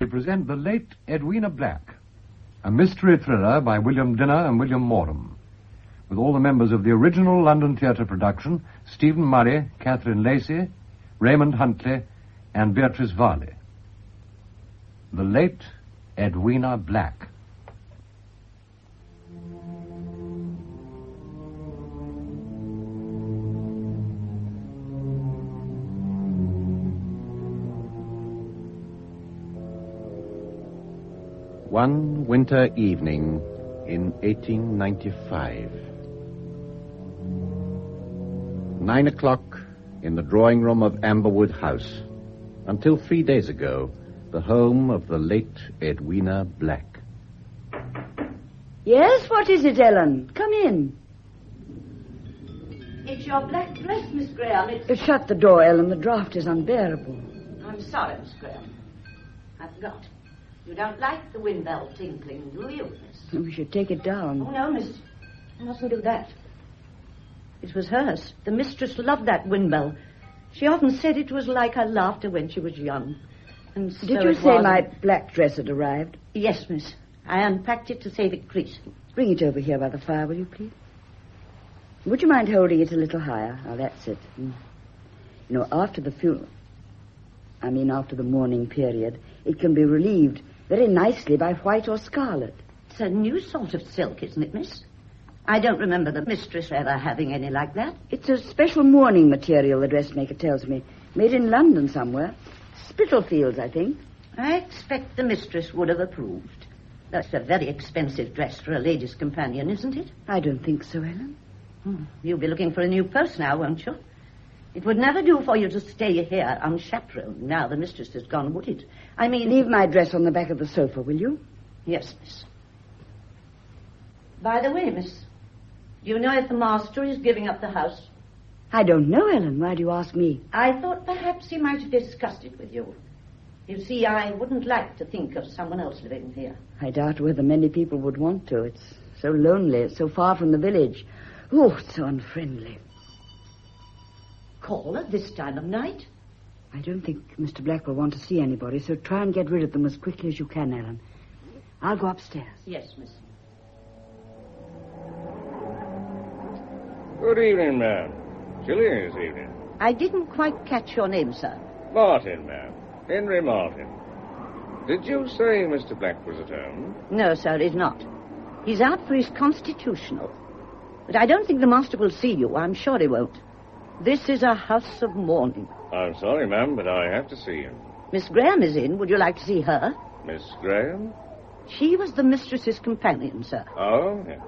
We present The Late Edwina Black, a mystery thriller by William Dinner and William Morham, with all the members of the original London theatre production, Stephen Murray, Catherine Lacey, Raymond Huntley, and Beatrice Varley. The Late Edwina Black. One winter evening in 1895. 9 o'clock in the drawing room of Amberwood House. Until 3 days ago, the home of the late Edwina Black. Yes, what is it, Ellen? Come in. It's your black dress, Miss Graham. Shut the door, Ellen. The draught is unbearable. I'm sorry, Miss Graham. I forgot. You don't like the wind bell tinkling, do you, miss? We should take it down. Oh, no, miss. You mustn't do that. It was hers. The mistress loved that wind bell. She often said it was like her laughter when she was young. And so Did you say my black dress had arrived? Yes, miss. I unpacked it to save it creasing. Bring it over here by the fire, will you, please? Would you mind holding it a little higher? Oh, that's it. You know, after the funeral, after the mourning period, it can be relieved very nicely by white or scarlet. It's a new sort of silk, isn't it, miss? I don't remember the mistress ever having any like that. It's a special mourning material, the dressmaker tells me. Made in London somewhere. Spitalfields, I think. I expect the mistress would have approved. That's a very expensive dress for a lady's companion, isn't it? I don't think so, Ellen. You'll be looking for a new purse now, won't you? It would never do for you to stay here unchaperoned now the mistress has gone, would it? Leave my dress on the back of the sofa, will you? Yes, miss. By the way, miss, do you know if the master is giving up the house? I don't know, Ellen. Why do you ask me? I thought perhaps he might have discussed it with you. You see, I wouldn't like to think of someone else living here. I doubt whether many people would want to. It's so lonely. It's so far from the village. Oh, it's so unfriendly. Call at this time of night? I don't think Mr. Black will want to see anybody, so try and get rid of them as quickly as you can, Ellen. I'll go upstairs. Yes, miss. Good evening, ma'am. Chilly this evening. I didn't quite catch your name, sir. Martin, ma'am. Henry Martin. Did you say Mr. Black was at home? No, sir, he's not. He's out for his constitutional. But I don't think the master will see you. I'm sure he won't. This is a house of mourning. I'm sorry, ma'am, but I have to see him. Miss Graham is in. Would you like to see her? Miss Graham? She was the mistress's companion, sir. Oh, yes.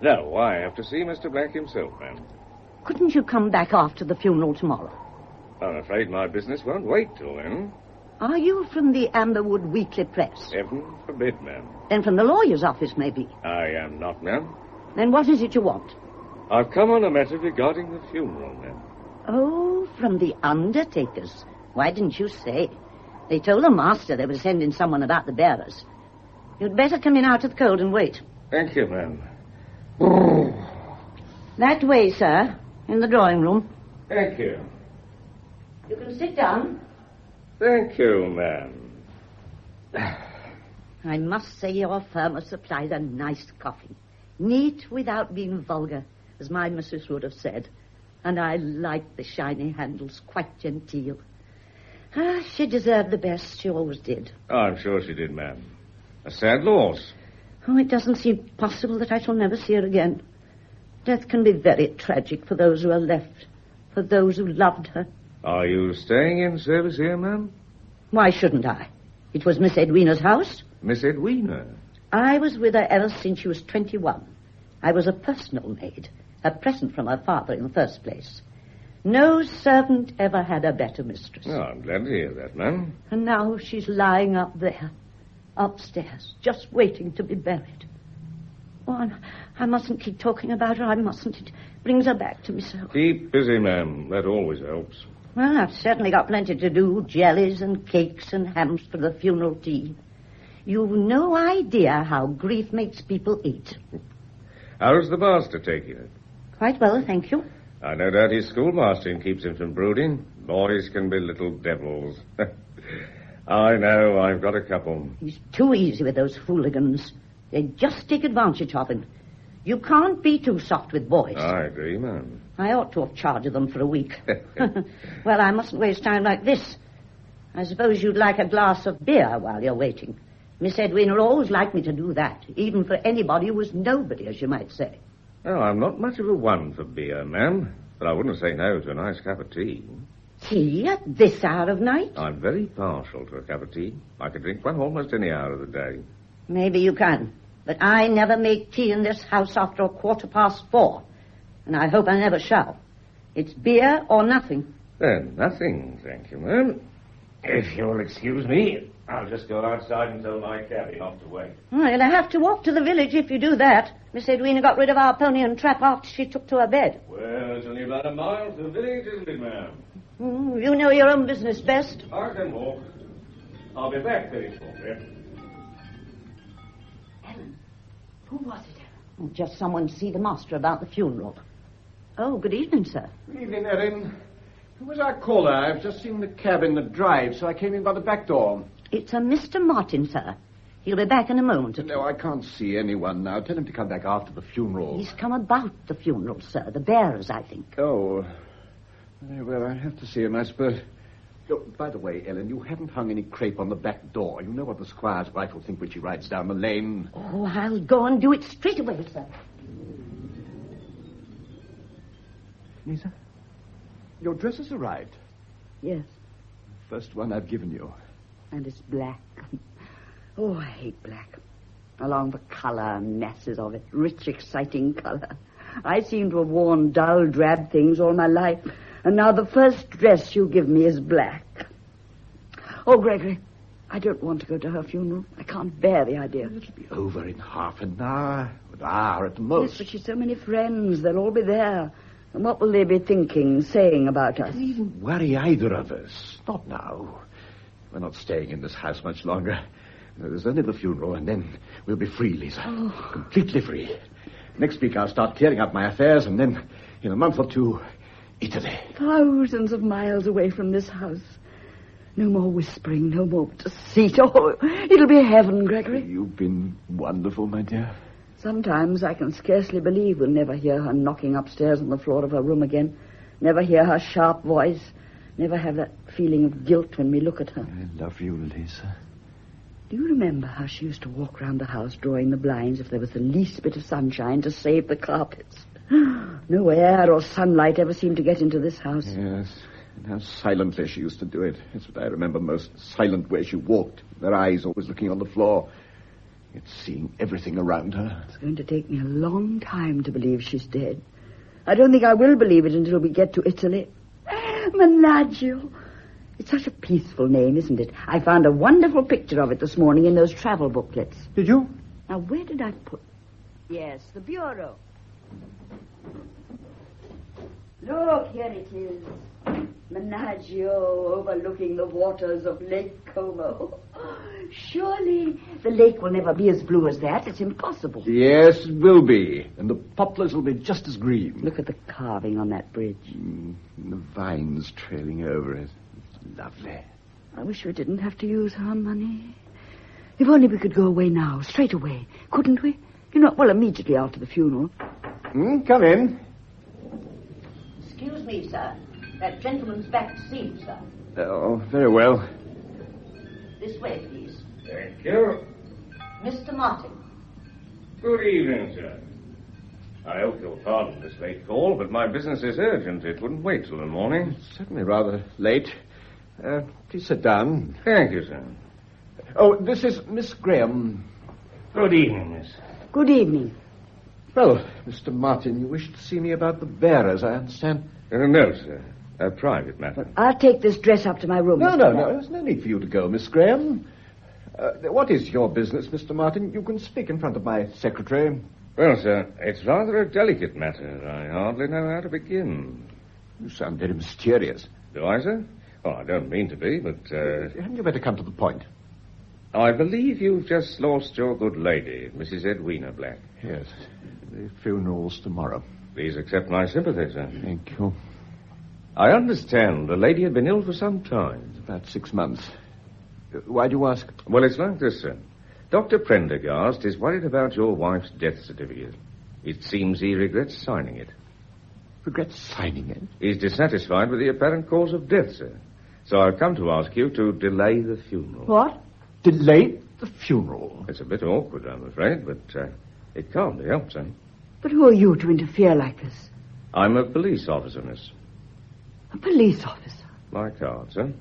No, I have to see Mr. Black himself, ma'am. Couldn't you come back after the funeral tomorrow? I'm afraid my business won't wait till then. Are you from the Amberwood Weekly Press? Heaven forbid, ma'am. Then from the lawyer's office, maybe. I am not, ma'am. Then what is it you want? I've come on a matter regarding the funeral, ma'am. Oh, from the undertakers. Why didn't you say? They told the master they were sending someone about the bearers. You'd better come in out of the cold and wait. Thank you, ma'am. That way, sir, in the drawing room. Thank you. You can sit down. Thank you, ma'am. I must say your firm has supplied a nice coffin. Neat without being vulgar, as my missus would have said. And I like the shiny handles, quite genteel. She deserved the best, she always did. Oh, I'm sure she did, ma'am. A sad loss. Oh, it doesn't seem possible that I shall never see her again. Death can be very tragic for those who are left, for those who loved her. Are you staying in service here, ma'am? Why shouldn't I? It was Miss Edwina's house. Miss Edwina? I was with her ever since she was 21. I was a personal maid, a present from her father in the first place. No servant ever had a better mistress. Oh, I'm glad to hear that, ma'am. And now she's lying up there, upstairs, just waiting to be buried. Oh, I mustn't keep talking about her. I mustn't. It brings her back to me so. Keep busy, ma'am. That always helps. Well, I've certainly got plenty to do. Jellies and cakes and hams for the funeral tea. You've no idea how grief makes people eat. How's the master taking it? Quite well, thank you. I no doubt his schoolmastering keeps him from brooding. Boys can be little devils. I know, I've got a couple. He's too easy with those hooligans. They just take advantage of him. You can't be too soft with boys. I agree, ma'am. I ought to have charged them for a week. Well, I mustn't waste time like this. I suppose you'd like a glass of beer while you're waiting. Miss Edwina always liked me to do that, even for anybody who was nobody, as you might say. Oh, I'm not much of a one for beer, ma'am, but I wouldn't say no to a nice cup of tea. Tea at this hour of night? I'm very partial to a cup of tea. I could drink one almost any hour of the day. Maybe you can, but I never make tea in this house after 4:15, and I hope I never shall. It's beer or nothing. Then, nothing, thank you, ma'am. If you'll excuse me, I'll just go outside and tell my cabby not to wait. Well, you'll have to walk to the village if you do that. Miss Edwina got rid of our pony and trap after she took to her bed. Well, it's only about a mile to the village, isn't it, ma'am? You know your own business best. I can walk. I'll be back very shortly. Ellen, who was it, Ellen? Just someone to see the master about the funeral. Oh, good evening, sir. Good evening, Erin. Who was our caller? I've just seen the cab in the drive, so I came in by the back door. It's a Mr. Martin, sir. He'll be back in a moment. No, I can't see anyone now. Tell him to come back after the funeral. He's come about the funeral, sir. The bearers, I think. Oh. Very well, I'll have to see him, I suppose. Oh, by the way, Ellen, you haven't hung any crepe on the back door. You know what the squire's wife will think when she rides down the lane. Oh, I'll go and do it straight away, sir. Lisa, your dress has arrived. Yes, First one I've given you. and it's black. Oh, I hate black. Along the colour and masses of it. Rich, exciting colour. I seem to have worn dull, drab things all my life. And now the first dress you give me is black. Oh, Gregory, I don't want to go to her funeral. I can't bear the idea. It'll be over in half an hour. An hour at the most. Yes, but she's so many friends. They'll all be there. And what will they be thinking, saying about us? Don't even worry either of us. Not now. We're not staying in this house much longer. There's only the funeral, and then we'll be free, Lisa. Oh. Completely free. Next week I'll start clearing up my affairs, and then, in a month or two, Italy. Thousands of miles away from this house. No more whispering, no more deceit. Oh, it'll be heaven, Gregory. You've been wonderful, my dear. Sometimes I can scarcely believe we'll never hear her knocking upstairs on the floor of her room again. Never hear her sharp voice. Never have that feeling of guilt when we look at her. I love you, Lisa. Do you remember how she used to walk round the house drawing the blinds if there was the least bit of sunshine to save the carpets? No air or sunlight ever seemed to get into this house. Yes, and how silently she used to do it. That's what I remember most. Silent where she walked, her eyes always looking on the floor. It's seeing everything around her. It's going to take me a long time to believe she's dead. I don't think I will believe it until we get to Italy. Menaggio. It's such a peaceful name, isn't it? I found a wonderful picture of it this morning in those travel booklets. Did you? Now, where did I put... Yes, the bureau. Look, here it is. Menaggio overlooking the waters of Lake Como. Surely the lake will never be as blue as that. It's impossible. Yes, it will be. And the poplars will be just as green. Look at the carving on that bridge. And the vines trailing over it. It's lovely. I wish we didn't have to use our money. If only we could go away now, straight away. Couldn't we? You know, well, immediately after the funeral. Come in. Excuse me, sir. That gentleman's back to see you, sir. Oh, very well. This way, please. Thank you. Mr. Martin. Good evening, sir. I hope you'll pardon this late call, but my business is urgent. It wouldn't wait till the morning. Certainly rather late. Please sit down. Thank you, sir. Oh, this is Miss Graham. Good evening, miss. Good evening. Well, Mr. Martin, you wish to see me about the bearers, I understand. No, sir. A private matter. I'll take this dress up to my room. No. Mr. Black. There's no need for you to go, Miss Graham. What is your business, Mr. Martin? You can speak in front of my secretary. Well, sir, it's rather a delicate matter. I hardly know how to begin. You sound very mysterious. Do I, sir? Oh, I don't mean to be, but, Hadn't you better come to the point? I believe you've just lost your good lady, Mrs. Edwina Black. Yes. The funeral's tomorrow. Please accept my sympathy, sir. Thank you. I understand the lady had been ill for some time. About 6 months. Why do you ask? Well, it's like this, sir. Dr. Prendergast is worried about your wife's death certificate. It seems he regrets signing it. Regrets signing it? He's dissatisfied with the apparent cause of death, sir. So I've come to ask you to delay the funeral. What? Delay the funeral? It's a bit awkward, I'm afraid, but it can't be helped, sir. But who are you to interfere like this? I'm a police officer, miss. A police officer? My card, sir.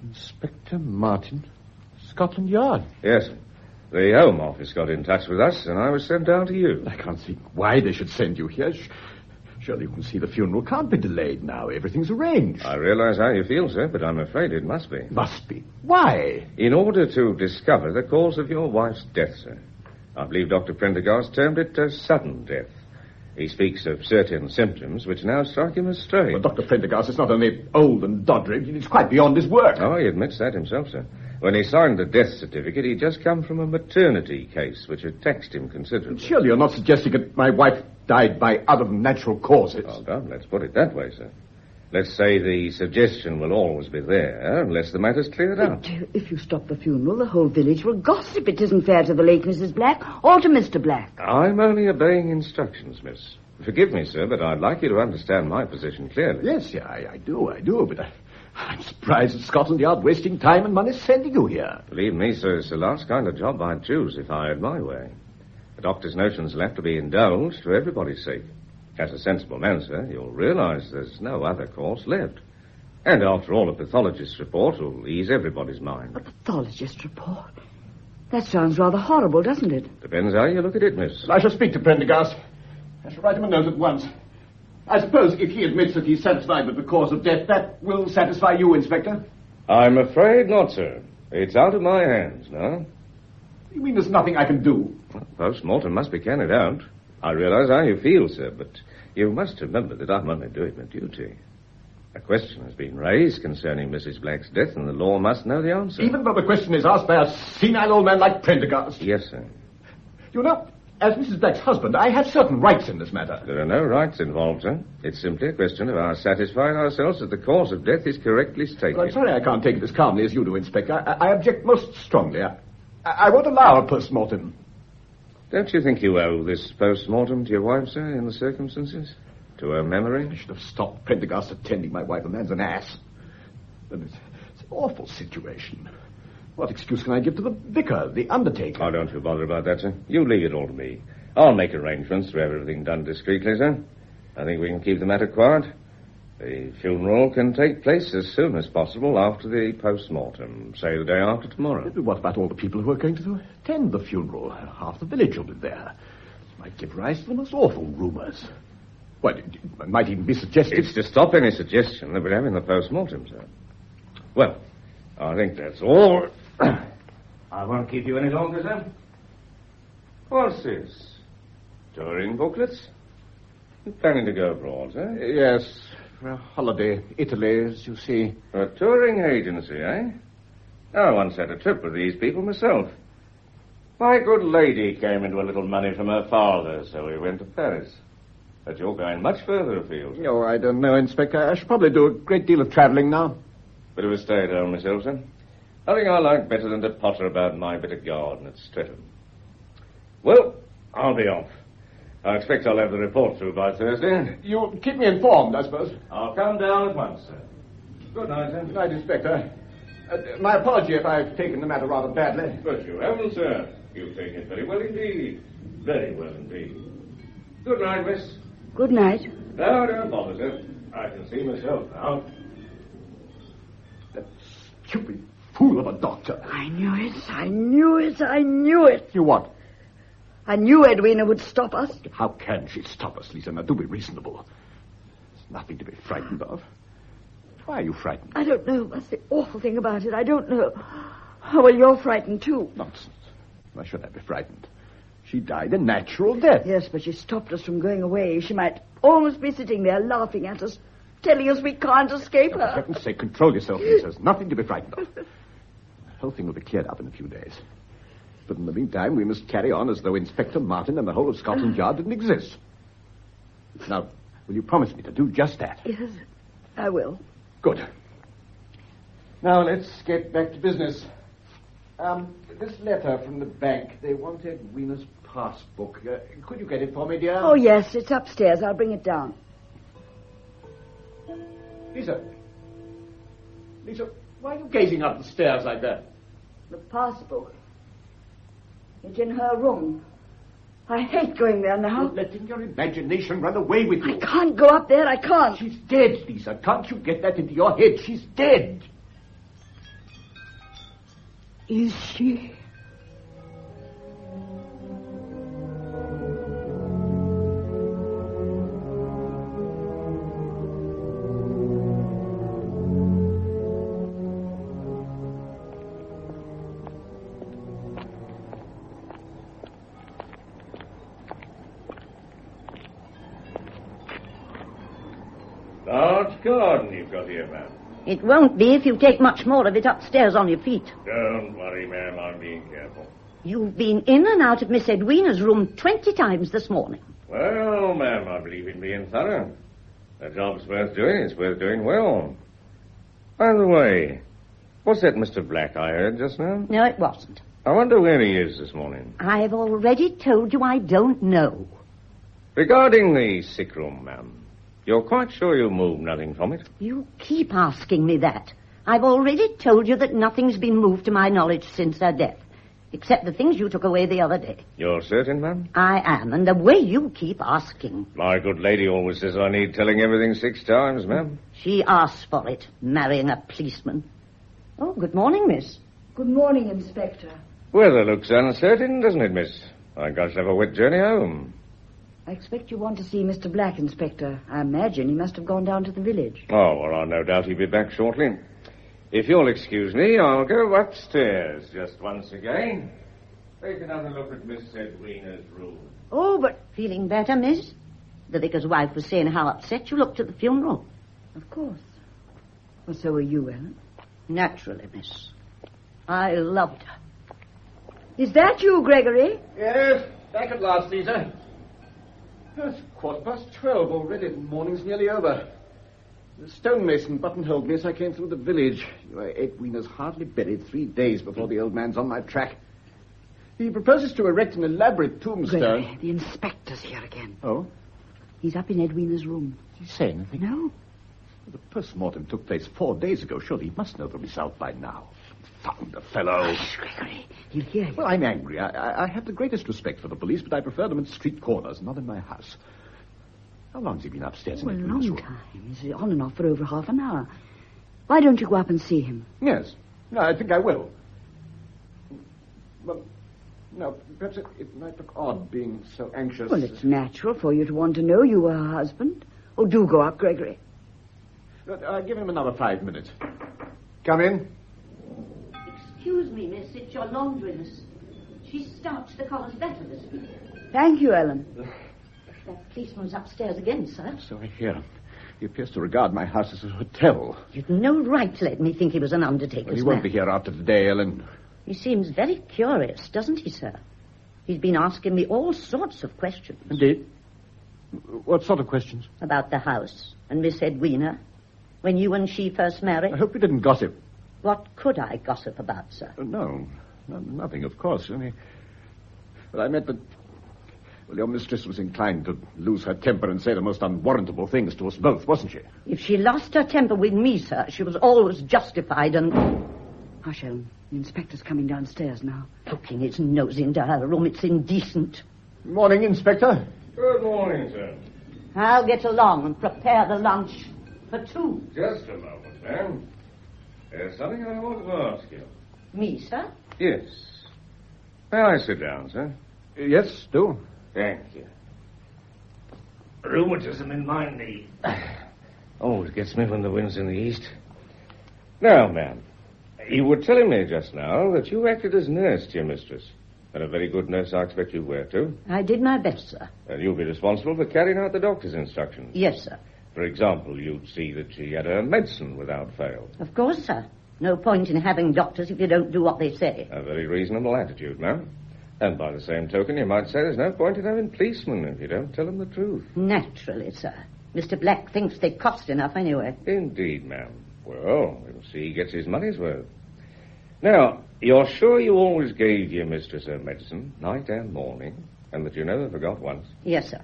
Inspector Martin, Scotland Yard. Yes, sir. The Home Office got in touch with us, and I was sent down to you. I can't see why they should send you here. Surely you can see the funeral can't be delayed now. Everything's arranged. I realize how you feel, sir, but I'm afraid it must be. Must be. Why? In order to discover the cause of your wife's death, sir. I believe Dr. Prendergast termed it a sudden death. He speaks of certain symptoms which now strike him as strange. Well, Dr. Prendergast is not only old and doddering, he's quite beyond his work. Oh, he admits that himself, sir. When he signed the death certificate, he'd just come from a maternity case which had taxed him considerably. Surely you're not suggesting that my wife died by other than natural causes. Oh, God, let's put it that way, sir. Let's say the suggestion will always be there unless the matter's cleared up. But if you stop the funeral, the whole village will gossip. It isn't fair to the late Mrs. Black or to Mr. Black. I'm only obeying instructions, miss. Forgive me, sir, but I'd like you to understand my position clearly. Yes, yeah, I do, but I'm surprised at Scotland Yard wasting time and money sending you here. Believe me, sir, it's the last kind of job I'd choose if I had my way. The doctor's notions will have to be indulged for everybody's sake. As a sensible man, sir, you'll realize there's no other course left. And after all, a pathologist's report will ease everybody's mind. A pathologist's report? That sounds rather horrible, doesn't it? Depends how you look at it, miss. I shall speak to Prendergast. I shall write him a note at once. I suppose if he admits that he's satisfied with the cause of death, that will satisfy you, Inspector? I'm afraid not, sir. It's out of my hands now. You mean there's nothing I can do? Post-mortem must be carried out. I realize how you feel, sir, but you must remember that I'm only doing my duty. A question has been raised concerning Mrs. Black's death, and the law must know the answer. Even though the question is asked by a senile old man like Prendergast? Yes, sir. You know, as Mrs. Black's husband, I have certain rights in this matter. There are no rights involved, sir. It's simply a question of our satisfying ourselves that the cause of death is correctly stated. Well, I'm sorry I can't take it as calmly as you do, Inspector. I object most strongly. I won't allow a post-mortem. Don't you think you owe this post-mortem to your wife, sir, in the circumstances? To her memory? I should have stopped Prendergast attending my wife. The man's an ass. But it's an awful situation. What excuse can I give to the vicar, the undertaker? Oh, don't you bother about that, sir. You leave it all to me. I'll make arrangements to have everything done discreetly, sir. I think we can keep the matter quiet. The funeral can take place as soon as possible after the post-mortem, say the day after tomorrow. But what about all the people who are going to attend the funeral? Half the village will be there. It might give rise to the most awful rumors. Well, it might even be suggested... It's to stop any suggestion that we're having the post-mortem, sir. Well, I think that's all. I won't keep you any longer, sir. What's this? Touring booklets? You planning to go abroad, sir? Yes, for a holiday. Italy, as you see. A touring agency, eh? I once had a trip with these people myself. My good lady came into a little money from her father, so we went to Paris. But you're going much further afield, sir. Oh, I don't know, Inspector. I should probably do a great deal of travelling now. Bit of a stay at home myself, sir. Nothing I like better than to potter about my bit of garden at Streatham. Well, I'll be off. I expect I'll have the report through by Thursday. You'll keep me informed, I suppose. I'll come down at once, sir. Good night, sir. Good night, Inspector. My apology if I've taken the matter rather badly. But you haven't, sir. You've taken it very well indeed. Very well indeed. Good night, miss. Good night. No, don't bother, sir. I can see myself now. That stupid fool of a doctor. I knew it. I knew it. I knew it. You what? I knew Edwina would stop us. How can she stop us, Lisa? Now, do be reasonable. There's nothing to be frightened of. Why are you frightened? I don't know. That's the awful thing about it. I don't know. Oh, well, you're frightened, too. Nonsense. Why should I be frightened? She died a natural death. Yes, but she stopped us from going away. She might almost be sitting there laughing at us, telling us we can't escape her. For heaven's sake, control yourself, Lisa. There's nothing to be frightened of. The whole thing will be cleared up in a few days. But in the meantime, we must carry on as though Inspector Martin and the whole of Scotland Yard didn't exist. Now, will you promise me to do just that? Yes, I will. Good. Now, let's get back to business. This letter from the bank, they want Edwina's passbook. Could you get it for me, dear? Oh, yes, it's upstairs. I'll bring it down. Lisa, why are you gazing up the stairs like that? The passbook. It's in her room. I hate going there now. You're letting your imagination run away with you. I can't go up there. I can't. She's dead, Lisa. Can't you get that into your head? She's dead. Is she? Large garden you've got here, ma'am. It won't be if you take much more of it upstairs on your feet. Don't worry, ma'am. I'm being careful. You've been in and out of Miss Edwina's room 20 times this morning. Well, ma'am, I believe in being thorough. The job's worth doing. It's worth doing well. By the way, what's that Mr. Black I heard just now? No, it wasn't. I wonder where he is this morning. I've already told you I don't know. Regarding the sick room, ma'am, you're quite sure you moved nothing from it? You keep asking me that. I've already told you that nothing's been moved to my knowledge since her death, except the things you took away the other day. You're certain, ma'am? I am, and the way you keep asking. My good lady always says I need telling everything 6 times, ma'am. She asks for it, marrying a policeman. Oh, good morning, miss. Good morning, Inspector. Weather looks uncertain, doesn't it, miss? I guess I'll have a wet journey home. I expect you want to see Mr. Black, Inspector. I imagine he must have gone down to the village. Oh, well, I'll no doubt he'll be back shortly. If you'll excuse me, I'll go upstairs just once again. Take another look at Miss Edwina's room. Oh, but feeling better, miss? The vicar's wife was saying how upset you looked at the funeral. Of course. Well, so are you, Ellen. Naturally, miss. I loved her. Is that you, Gregory? Yes, back at last, Lisa. It's 12:15 already. The morning's nearly over. The stonemason buttonholed me as I came through the village. Edwina's hardly buried 3 days before the old man's on my track. He proposes to erect an elaborate tombstone. Gregory, the inspector's here again. Oh? He's up in Edwina's room. Did he say anything? No. The post-mortem took place 4 days ago. Surely he must know the result by now. Found the fellow. Hush, Gregory. He'll hear you. Well, I'm angry. I have the greatest respect for the police, but I prefer them at street corners, not in my house. How long's he been upstairs in a Edwina's long room? time. He's on and off for over half an hour. Why don't you go up and see him? Yes. No, I think I will. Well, no, perhaps it might look odd being so anxious. Well, it's natural for you to want to know you were her husband. Oh, do go up, Gregory. Give him another 5 minutes. Come in. Excuse me, miss, it's your laundress. She starched the collars better this week. Thank you, Ellen. That policeman's upstairs again, sir. So I hear. He appears to regard my house as a hotel. You'd no right to let me think he was an undertaker's Well, he won't be here after today, Ellen. He seems very curious, doesn't he, sir? He's been asking me all sorts of questions. Indeed? What sort of questions? About the house and Miss Edwina, when you and she first married. I hope you didn't gossip. What could I gossip about, sir? No, nothing, of course. But I meant that, well, your mistress was inclined to lose her temper and say the most unwarrantable things to us both, wasn't she? If she lost her temper with me, sir, she was always justified and... Hush, Ellen. The inspector's coming downstairs now. Poking his nose into her room, it's indecent. Morning, Inspector. Good morning, sir. I'll get along and prepare the lunch for 2. Just a moment, ma'am. There's something I want to ask you. Me, sir? Yes. May I sit down, sir? Yes, do. Thank you. Rheumatism in my knee. Always gets me when the wind's in the east. Now, ma'am, you were telling me just now that you acted as nurse to your mistress. And a very good nurse I expect you were, too. I did my best, sir. And you'll be responsible for carrying out the doctor's instructions. Yes, sir. For example, you'd see that she had her medicine without fail. Of course, sir. No point in having doctors if you don't do what they say. A very reasonable attitude, ma'am. And by the same token, you might say there's no point in having policemen if you don't tell them the truth. Naturally, sir. Mr. Black thinks they cost enough anyway. Indeed, ma'am. Well, we'll see he gets his money's worth. Now, you're sure you always gave your mistress her medicine, night and morning, and that you never forgot once? Yes, sir.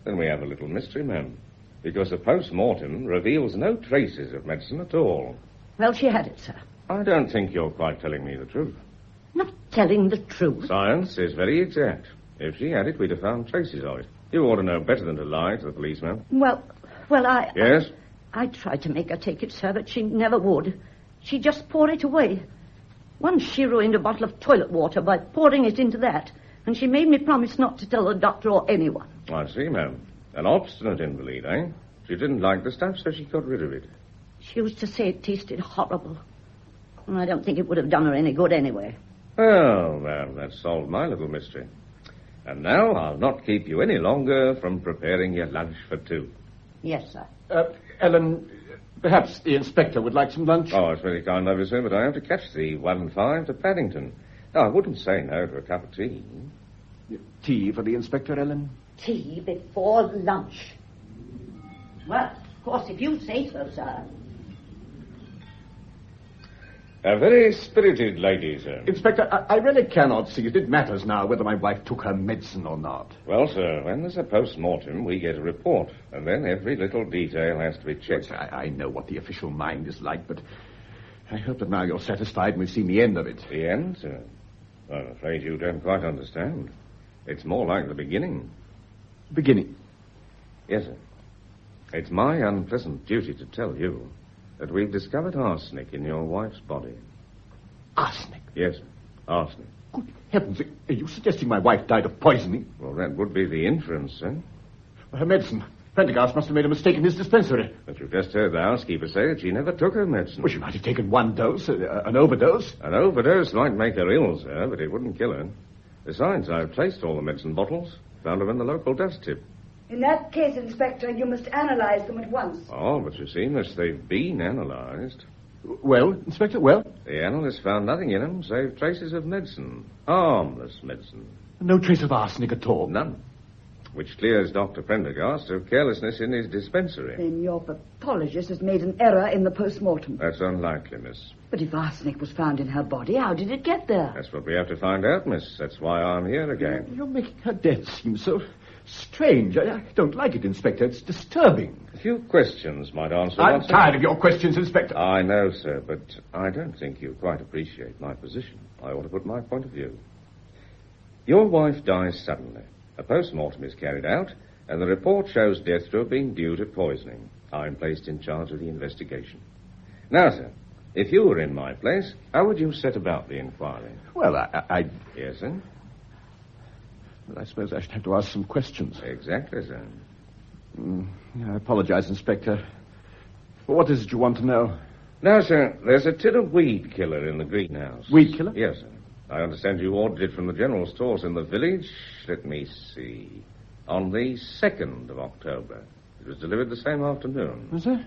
Then we have a little mystery, ma'am, because the post-mortem reveals no traces of medicine at all. Well, she had it, sir. I don't think you're quite telling me the truth. Not telling the truth. Science is very exact. If she had it, we'd have found traces of it. You ought to know better than to lie to the policeman. Well, I... Yes? I tried to make her take it, sir, but she never would. She'd just pour it away. Once she ruined a bottle of toilet water by pouring it into that, and she made me promise not to tell the doctor or anyone. I see, ma'am. An obstinate invalid, eh? She didn't like the stuff, so she got rid of it. She used to say it tasted horrible. And I don't think it would have done her any good anyway. Well, ma'am, that solved my little mystery. And now I'll not keep you any longer from preparing your lunch for two. Yes, sir. Ellen, perhaps the inspector would like some lunch? Oh, it's very kind of you, sir, but I have to catch the 1-5 to Paddington. Now, I wouldn't say no to a cup of tea. Tea for the inspector, Ellen? Tea before lunch. Well, of course, if you say so, sir. A very spirited lady, sir. Inspector, I really cannot see it. It matters now whether my wife took her medicine or not. Well, sir, when there's a post-mortem, we get a report, and then every little detail has to be checked. Yes, I know what the official mind is like, but I hope that now you're satisfied and we've seen the end of it. The end, sir? I'm afraid you don't quite understand. It's more like the beginning. Beginning? Yes, sir. It's my unpleasant duty to tell you that we've discovered arsenic in your wife's body. Arsenic? Yes, sir. Arsenic. Good heavens, are you suggesting my wife died of poisoning? Well, that would be the inference, sir. Her medicine. Prendergast must have made a mistake in his dispensary. But you've just heard the housekeeper say that she never took her medicine. Well, she might have taken one dose, an overdose. An overdose might make her ill, sir, but it wouldn't kill her. Besides, I've traced all the medicine bottles. Found them in the local dust tip. In that case, Inspector, you must analyze them at once. Oh, but you see, miss, they've been analysed. Well, Inspector, well? The analysts found nothing in them save traces of medicine. Harmless medicine. No trace of arsenic at all? None. Which clears Dr. Prendergast of carelessness in his dispensary. Then your pathologist has made an error in the post-mortem. That's unlikely, miss. But if arsenic was found in her body, how did it get there? That's what we have to find out, miss. That's why I'm here again. You're making her death seem so strange. I don't like it, Inspector. It's disturbing. A few questions might answer. I'm tired of your questions, Inspector. I know, sir, but I don't think you quite appreciate my position. I ought to put my point of view. Your wife dies suddenly. A post-mortem is carried out, and the report shows death to have been due to poisoning. I'm placed in charge of the investigation. Now, sir, if you were in my place, how would you set about the inquiry? Well, I... Yes, sir? Well, I suppose I should have to ask some questions. Exactly, sir. I apologize, Inspector. But what is it you want to know? Now, sir, there's a tin of weed killer in the greenhouse. Weed killer? Yes, sir. I understand you ordered it from the general stores in the village. Let me see. On the 2nd of October. It was delivered the same afternoon. Was it?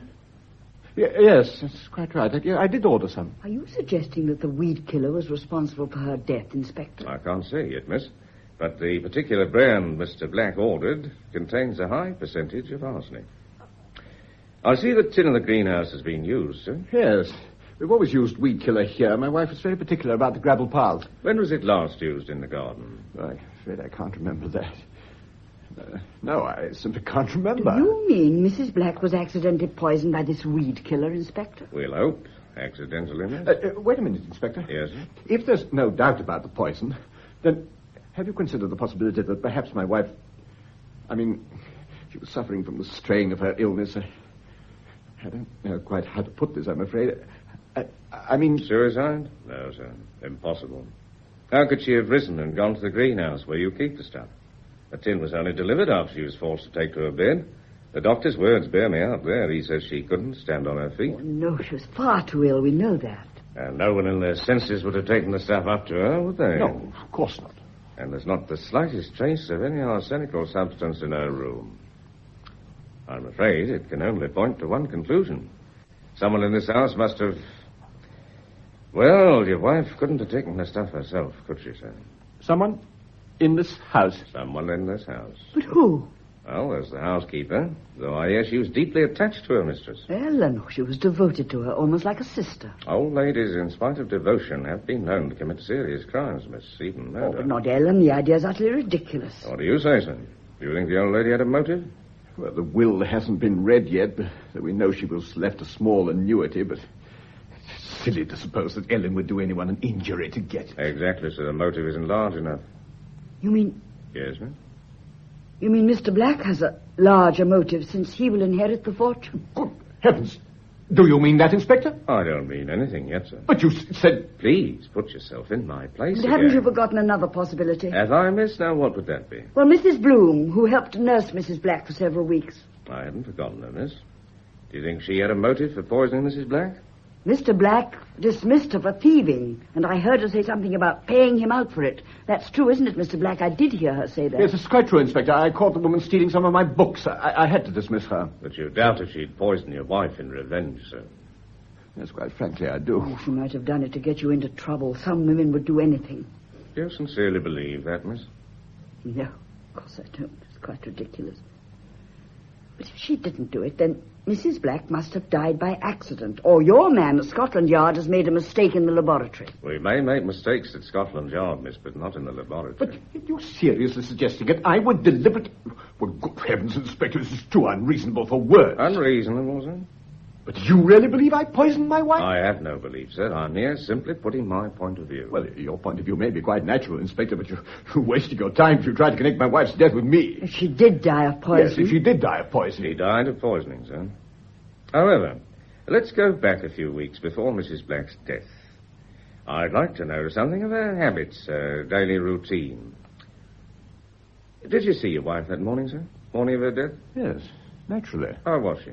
Yes, that's quite right. I did order some. Are you suggesting that the weed killer was responsible for her death, Inspector? I can't say yet, miss. But the particular brand Mr. Black ordered contains a high percentage of arsenic. I see the tin in the greenhouse has been used, sir. Yes. We've always used weed killer here. My wife was very particular about the gravel paths. When was it last used in the garden? I'm afraid I can't remember that. No, I simply can't remember. Do you mean Mrs. Black was accidentally poisoned by this weed killer, Inspector? We'll hope. Accidentally, miss. Wait a minute, Inspector. Yes, sir? If there's no doubt about the poison, then have you considered the possibility that perhaps my wife... she was suffering from the strain of her illness. I don't know quite how to put this, I'm afraid. Suicide? No, sir. Impossible. How could she have risen and gone to the greenhouse where you keep the stuff? The tin was only delivered after she was forced to take to her bed. The doctor's words bear me out there. He says she couldn't stand on her feet. Oh, no, she was far too ill. We know that. And no one in their senses would have taken the stuff up to her, would they? No, of course not. And there's not the slightest trace of any arsenical substance in her room. I'm afraid it can only point to one conclusion. Someone in this house must have... Well, your wife couldn't have taken the stuff herself, could she, sir? Someone in this house? Someone in this house. But who? Well, there's the housekeeper, though I hear she was deeply attached to her mistress. Ellen, she was devoted to her, almost like a sister. Old ladies, in spite of devotion, have been known to commit serious crimes, miss, even murder. Oh, but not Ellen. The idea's utterly ridiculous. What do you say, sir? Do you think the old lady had a motive? Well, the will hasn't been read yet, but we know she was left a small annuity, but it's silly to suppose that Ellen would do anyone an injury to get it. Exactly, sir. The motive isn't large enough. You mean... Yes, miss? You mean Mr. Black has a larger motive since he will inherit the fortune? Good heavens. Do you mean that, Inspector? I don't mean anything yet, sir. But you said... Please, put yourself in my place But haven't again. you forgotten another possibility? Have I, miss? Now, what would that be? Well, Mrs. Bloom, who helped nurse Mrs. Black for several weeks. I haven't forgotten her, miss. Do you think she had a motive for poisoning Mrs. Black? Mr. Black dismissed her for thieving, and I heard her say something about paying him out for it. That's true, isn't it, Mr. Black? I did hear her say that. Yes, it's quite true, Inspector. I caught the woman stealing some of my books. I had to dismiss her. But you doubt if she'd poisoned your wife in revenge, sir. Yes, quite frankly, I do. Oh, she might have done it to get you into trouble. Some women would do anything. Do you sincerely believe that, miss? No, of course I don't. It's quite ridiculous. But if she didn't do it, then Mrs. Black must have died by accident. Or your man at Scotland Yard has made a mistake in the laboratory. We may make mistakes at Scotland Yard, miss, but not in the laboratory. But you're seriously suggesting that I would deliberately... Well, good heavens, Inspector, this is too unreasonable for words. Unreasonable, sir? But you really believe I poisoned my wife? I have no belief, sir. I'm here simply putting my point of view. Well, your point of view may be quite natural, Inspector, but you're wasting your time if you try to connect my wife's death with me. If she did die of poison... Yes, if she did die of poison. She died of poisoning, sir. However, let's go back a few weeks before Mrs. Black's death. I'd like to know something of her habits, her daily routine. Did you see your wife that morning, sir? Morning of her death? Yes, naturally. How was she?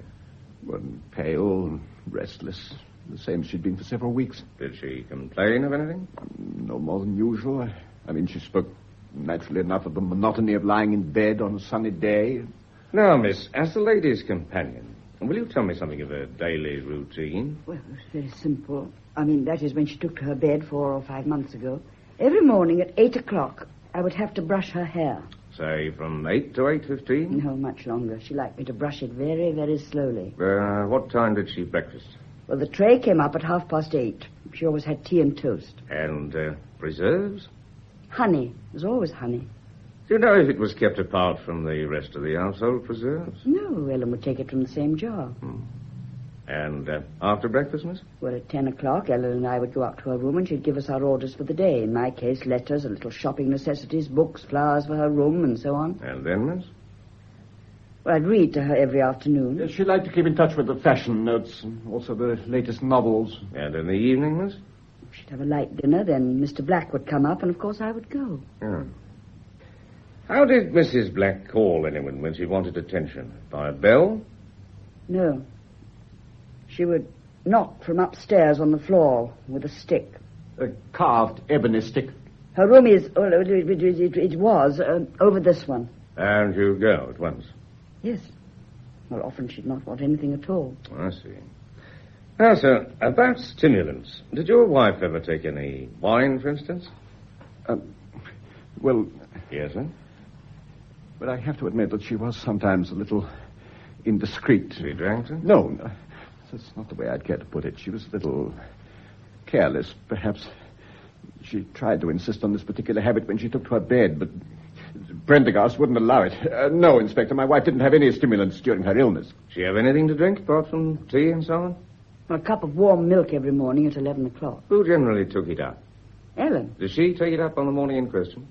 Well, pale and restless. The same as she'd been for several weeks. Did she complain of anything? No more than usual. I mean, she spoke naturally enough of the monotony of lying in bed on a sunny day. Now, miss, as the lady's companion, will you tell me something of her daily routine? Well, it's very simple. I mean, that is when she took to her bed 4 or 5 months ago. Every morning at 8 o'clock, I would have to brush her hair. Say, from 8 to 8:15? No, much longer. She liked me to brush it very, very slowly. What time did she breakfast? Well, the tray came up at 8:30. She always had tea and toast. And preserves? Honey. There's always honey. Do you know if it was kept apart from the rest of the household preserves? No, Ellen would take it from the same jar. And after breakfast, miss? Well, at 10 o'clock, Ellen and I would go up to her room and she'd give us our orders for the day. In my case, letters, a little shopping necessities, books, flowers for her room, and so on. And then, miss? Well, I'd read to her every afternoon. Yes, she liked to keep in touch with the fashion notes and also the latest novels. And in the evening, miss? She'd have a light dinner, then Mr. Black would come up, and of course I would go. Yeah. How did Mrs. Black call anyone when she wanted attention? By a bell? No. She would knock from upstairs on the floor with a stick. A carved ebony stick. Her room is... Oh, it was over this one. And you go at once? Yes. Well, often she'd not want anything at all. I see. Now, sir, about stimulants. Did your wife ever take any wine, for instance? Well... Yes, sir? But I have to admit that she was sometimes a little indiscreet. She drank, sir? No, that's not the way I'd care to put it. She was a little careless, perhaps. She tried to insist on this particular habit when she took to her bed, but Prendergast wouldn't allow it. No, Inspector, my wife didn't have any stimulants during her illness. Did she have anything to drink apart from tea and so on? A cup of warm milk every morning at 11 o'clock. Who generally took it up? Ellen. Did she take it up on the morning in question?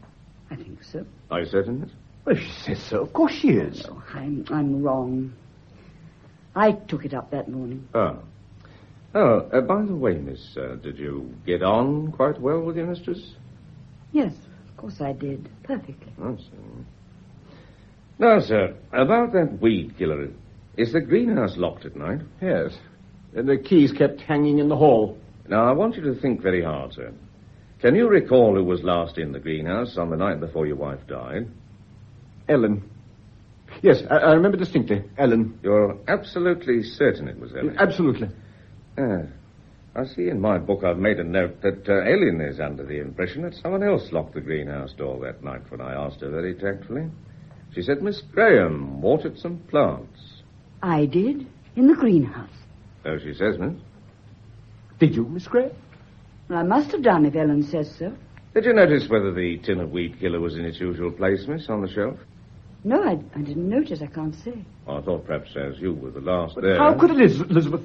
I think so. Are you certain, miss? Well, she says so. Of course she is. Oh, I'm wrong. I took it up that morning. Oh, by the way, miss, did you get on quite well with your mistress? Yes, of course I did. Perfectly. I see. Now, sir, about that weed killer, is the greenhouse locked at night? Yes. And the keys kept hanging in the hall. Now, I want you to think very hard, sir. Can you recall who was last in the greenhouse on the night before your wife died? Ellen. Yes, I remember distinctly. Ellen. You're absolutely certain it was Ellen? Absolutely. I see in my book I've made a note that Ellen is under the impression that someone else locked the greenhouse door that night when I asked her very tactfully. She said Miss Graham watered some plants. I did, in the greenhouse. So she says, miss. Did you, Miss Graham? Well, I must have done if Ellen says so. Did you notice whether the tin of weed killer was in its usual place, miss, on the shelf? No, I didn't notice. I can't say. I thought perhaps as you were the last But there. how could Elizabeth...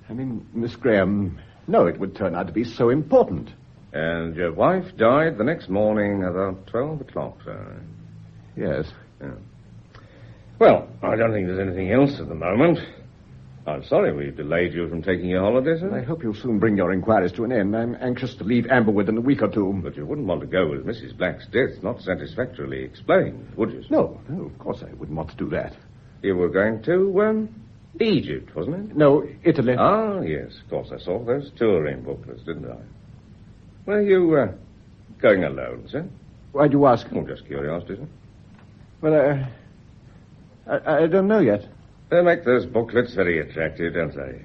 I mean, Miss Graham, know it would turn out to be so important. And your wife died the next morning about 12 o'clock, sir. Yes. Yeah. Well, I don't think there's anything else at the moment. I'm sorry we've delayed you from taking your holiday, sir. I hope you'll soon bring your inquiries to an end. I'm anxious to leave Amberwood in a week or two. But you wouldn't want to go with Mrs. Black's death not satisfactorily explained, would you, sir? No, of course I wouldn't want to do that. You were going to, Egypt, wasn't it? No, Italy. Ah, yes, of course. I saw those touring booklets, didn't I? Were you, going alone, sir? Why'd you ask? Oh, just curiosity, sir. Well, I don't know yet. They make those booklets very attractive, don't they?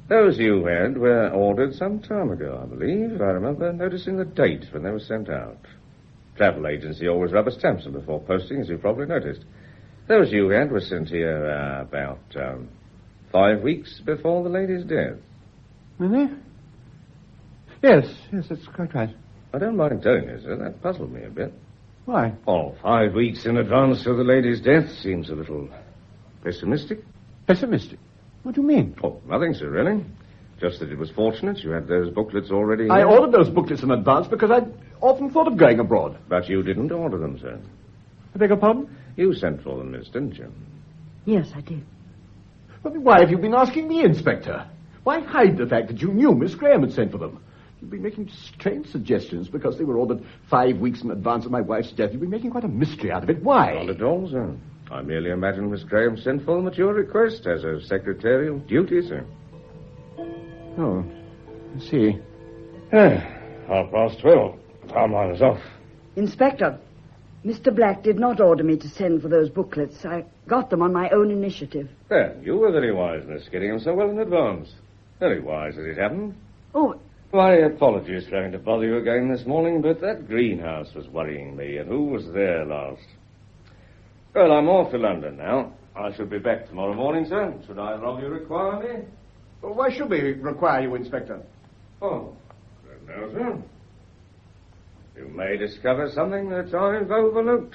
Those you had were ordered some time ago, I believe. I remember noticing the date when they were sent out. Travel agency always rubber stamps them before posting, as you probably noticed. Those you had were sent here about 5 weeks before the lady's death. Really? Yes, that's quite right. I don't mind telling you, sir, that puzzled me a bit. Why? Oh, 5 weeks in advance of the lady's death seems a little pessimistic. Pessimistic? What do you mean? Oh, nothing, sir, really. Just that it was fortunate you had those booklets already I here. ordered those booklets in advance because I'd often thought of going abroad. But you didn't order them, sir. I beg your pardon? You sent for them, miss, didn't you? Yes, I did. But why have you been asking me, Inspector? Why hide the fact that you knew Miss Graham had sent for them? You've been making strange suggestions because they were ordered 5 weeks in advance of my wife's death. You've been making quite a mystery out of it. Why? Not at all, sir. I merely imagine Miss Graham sent for them at your request as a secretarial duty, sir. Oh, I see. 12:30. Time line is off. Inspector, Mr. Black did not order me to send for those booklets. I got them on my own initiative. Then, you were very wise, miss, getting them so well in advance. Very wise as it happened. Oh, My apologies for having to bother you again this morning, but that greenhouse was worrying me, and who was there last? Well, I'm off to London now. I shall be back tomorrow morning, sir. Should either of you require me? Well, why should we require you, Inspector? Oh, good now, sir. You may discover something that I've overlooked.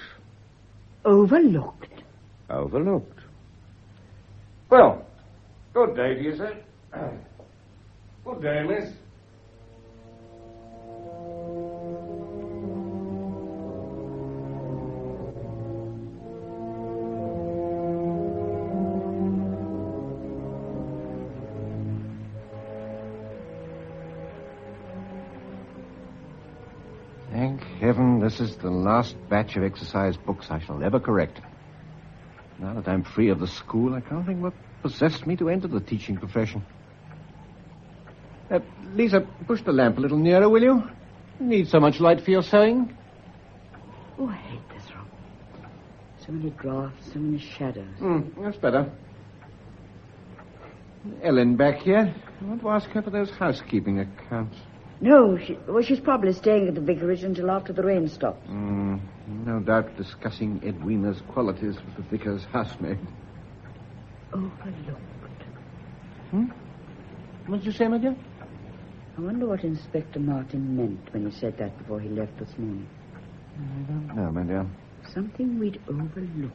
overlooked? Overlooked. Well, good day to you, sir. Good day, miss. Thank heaven this is the last batch of exercise books I shall ever correct. Now that I'm free of the school, I can't think what possessed me to enter the teaching profession. Lisa, push the lamp a little nearer, will you? You need so much light for your sewing. Oh, I hate this room. So many drafts, so many shadows. That's better. Ellen back here. I want to ask her for those housekeeping accounts. No, she's probably staying at the vicarage until after the rain stops. No doubt discussing Edwina's qualities with the vicar's housemaid. Overlooked. What did you say, my dear? I wonder what Inspector Martin meant when he said that before he left this morning. I don't know, my dear. Something we'd overlooked.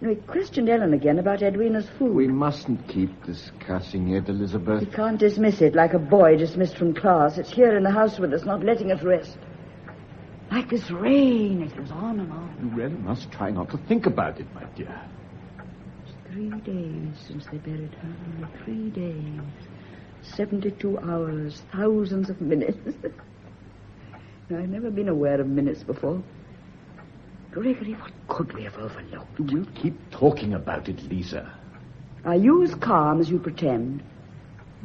No, he questioned Ellen again about Edwina's food. We mustn't keep discussing it, Elizabeth. We can't dismiss it like a boy dismissed from class. It's here in the house with us, not letting us rest. Like this rain, it goes on and on. You really must try not to think about it, my dear. It's 3 days since they buried her. Only 3 days. 72 hours, thousands of minutes. I've never been aware of minutes before. Gregory, what could we have overlooked? We'll keep talking about it, Lisa. Are you as calm as you pretend?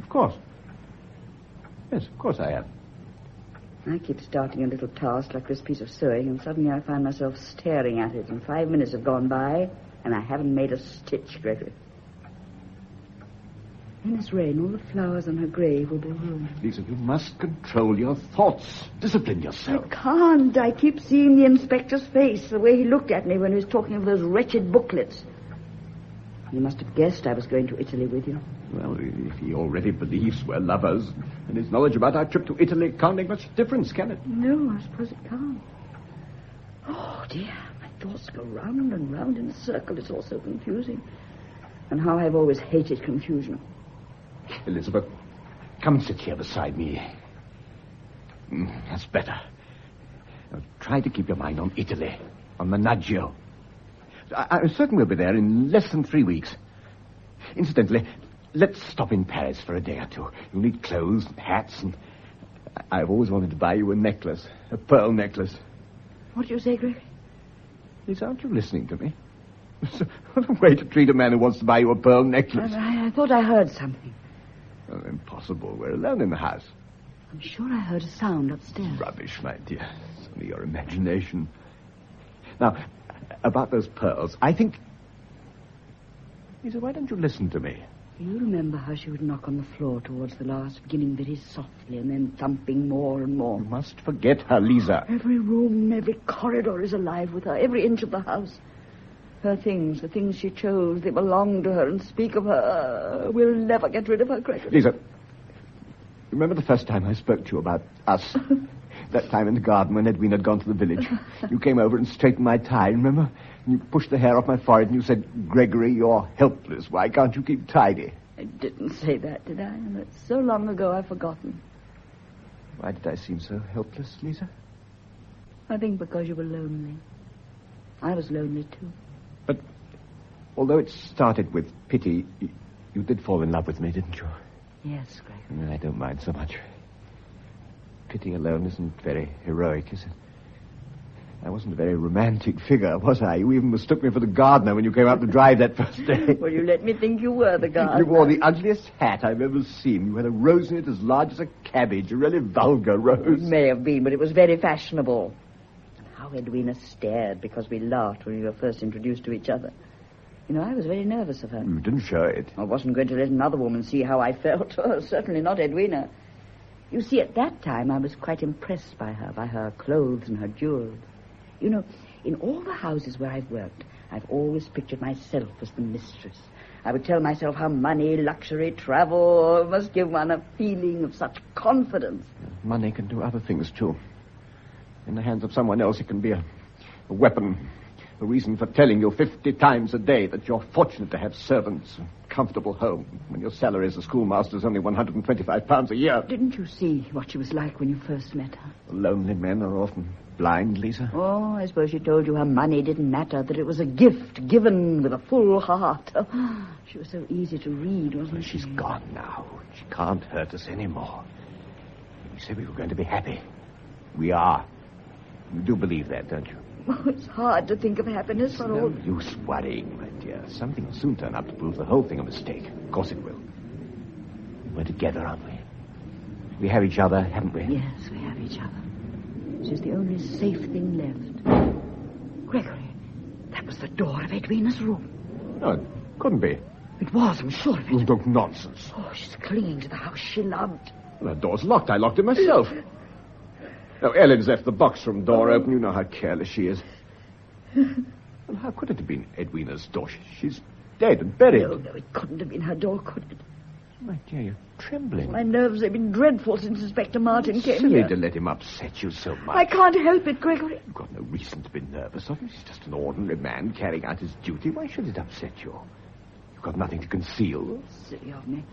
Of course. Yes, of course I am. I keep starting a little task like this piece of sewing, and suddenly I find myself staring at it, and 5 minutes have gone by, and I haven't made a stitch, Gregory. In this rain, all the flowers on her grave will be ruined. Lisa, you must control your thoughts. Discipline yourself. I can't. I keep seeing the inspector's face, the way he looked at me when he was talking of those wretched booklets. He must have guessed I was going to Italy with you. Well, if he already believes we're lovers, and his knowledge about our trip to Italy can't make much difference, can it? No, I suppose it can't. Oh, dear. My thoughts go round and round in a circle. It's all so confusing. And how I've always hated confusion. Elizabeth, come and sit here beside me. That's better. Now, try to keep your mind on Italy, on Menaggio. I'm certain we'll be there in less than 3 weeks. Incidentally, let's stop in Paris for a day or two. You'll need clothes and hats, and I've always wanted to buy you a necklace, a pearl necklace. What do you say, Greg? Lisa, aren't you listening to me? What a way to treat a man who wants to buy you a pearl necklace. I thought I heard something. Oh, impossible. We're alone in the house. I'm sure I heard a sound upstairs. Rubbish, my dear. It's only your imagination. Now, about those pearls, I think... Lisa, why don't you listen to me? You remember how she would knock on the floor towards the last, beginning very softly and then thumping more and more. You must forget her, Lisa. Every room, every corridor is alive with her, every inch of the house. Her things, the things she chose, they belong to her and speak of her. We'll never get rid of her, Gregory. Lisa, remember the first time I spoke to you about us? That time in the garden when Edwina had gone to the village. You came over and straightened my tie, remember? And you pushed the hair off my forehead and you said, Gregory, you're helpless. Why can't you keep tidy? I didn't say that, did I? That's so long ago I've forgotten. Why did I seem so helpless, Lisa? I think because you were lonely. I was lonely, too. But although it started with pity, you did fall in love with me, didn't you? Yes, Gregory. I don't mind so much. Pity alone isn't very heroic, is it? I wasn't a very romantic figure, was I? You even mistook me for the gardener when you came out to drive that first day. Well, you let me think you were the gardener. You wore the ugliest hat I've ever seen. You had a rose in it as large as a cabbage, a really vulgar rose. It may have been, but it was very fashionable. And how Edwina stared because we laughed when we were first introduced to each other. You know, I was very nervous of her. You didn't show it. I wasn't going to let another woman see how I felt. Oh, certainly not Edwina. You see, at that time, I was quite impressed by her clothes and her jewels. You know, in all the houses where I've worked, I've always pictured myself as the mistress. I would tell myself how money, luxury, travel must give one a feeling of such confidence. Money can do other things, too. In the hands of someone else, it can be a weapon, a reason for telling you 50 times a day that you're fortunate to have servants, a comfortable home, when your salary as a schoolmaster is only £125 a year. Didn't you see what she was like when you first met her? Lonely men are often blind, Lisa. Oh, I suppose she told you her money didn't matter, that it was a gift given with a full heart. Oh, she was so easy to read, wasn't she? She's gone now. She can't hurt us anymore. We said we were going to be happy. We are. You do believe that, don't you? Oh, it's hard to think of happiness for all... No use worrying, my dear. Something will soon turn up to prove the whole thing a mistake. Of course it will. We're together, aren't we? We have each other, haven't we? Yes, we have each other. She's the only safe thing left. Gregory, that was the door of Edwina's room. No, it couldn't be. It was, I'm sure of it. Don't nonsense. Oh, she's clinging to the house she loved. Well, the door's locked. I locked it myself. Oh, Ellen's left the box room door open. You know how careless she is. Well, how could it have been Edwina's door? She's dead and buried. No, it couldn't have been her door, could it? My dear, you're trembling. My nerves have been dreadful since Inspector Martin came Silly here. to let him upset you so much. I can't help it, Gregory. You've got no reason to be nervous of him. He's just an ordinary man carrying out his duty. Why should it upset you? You've got nothing to conceal. Silly of me.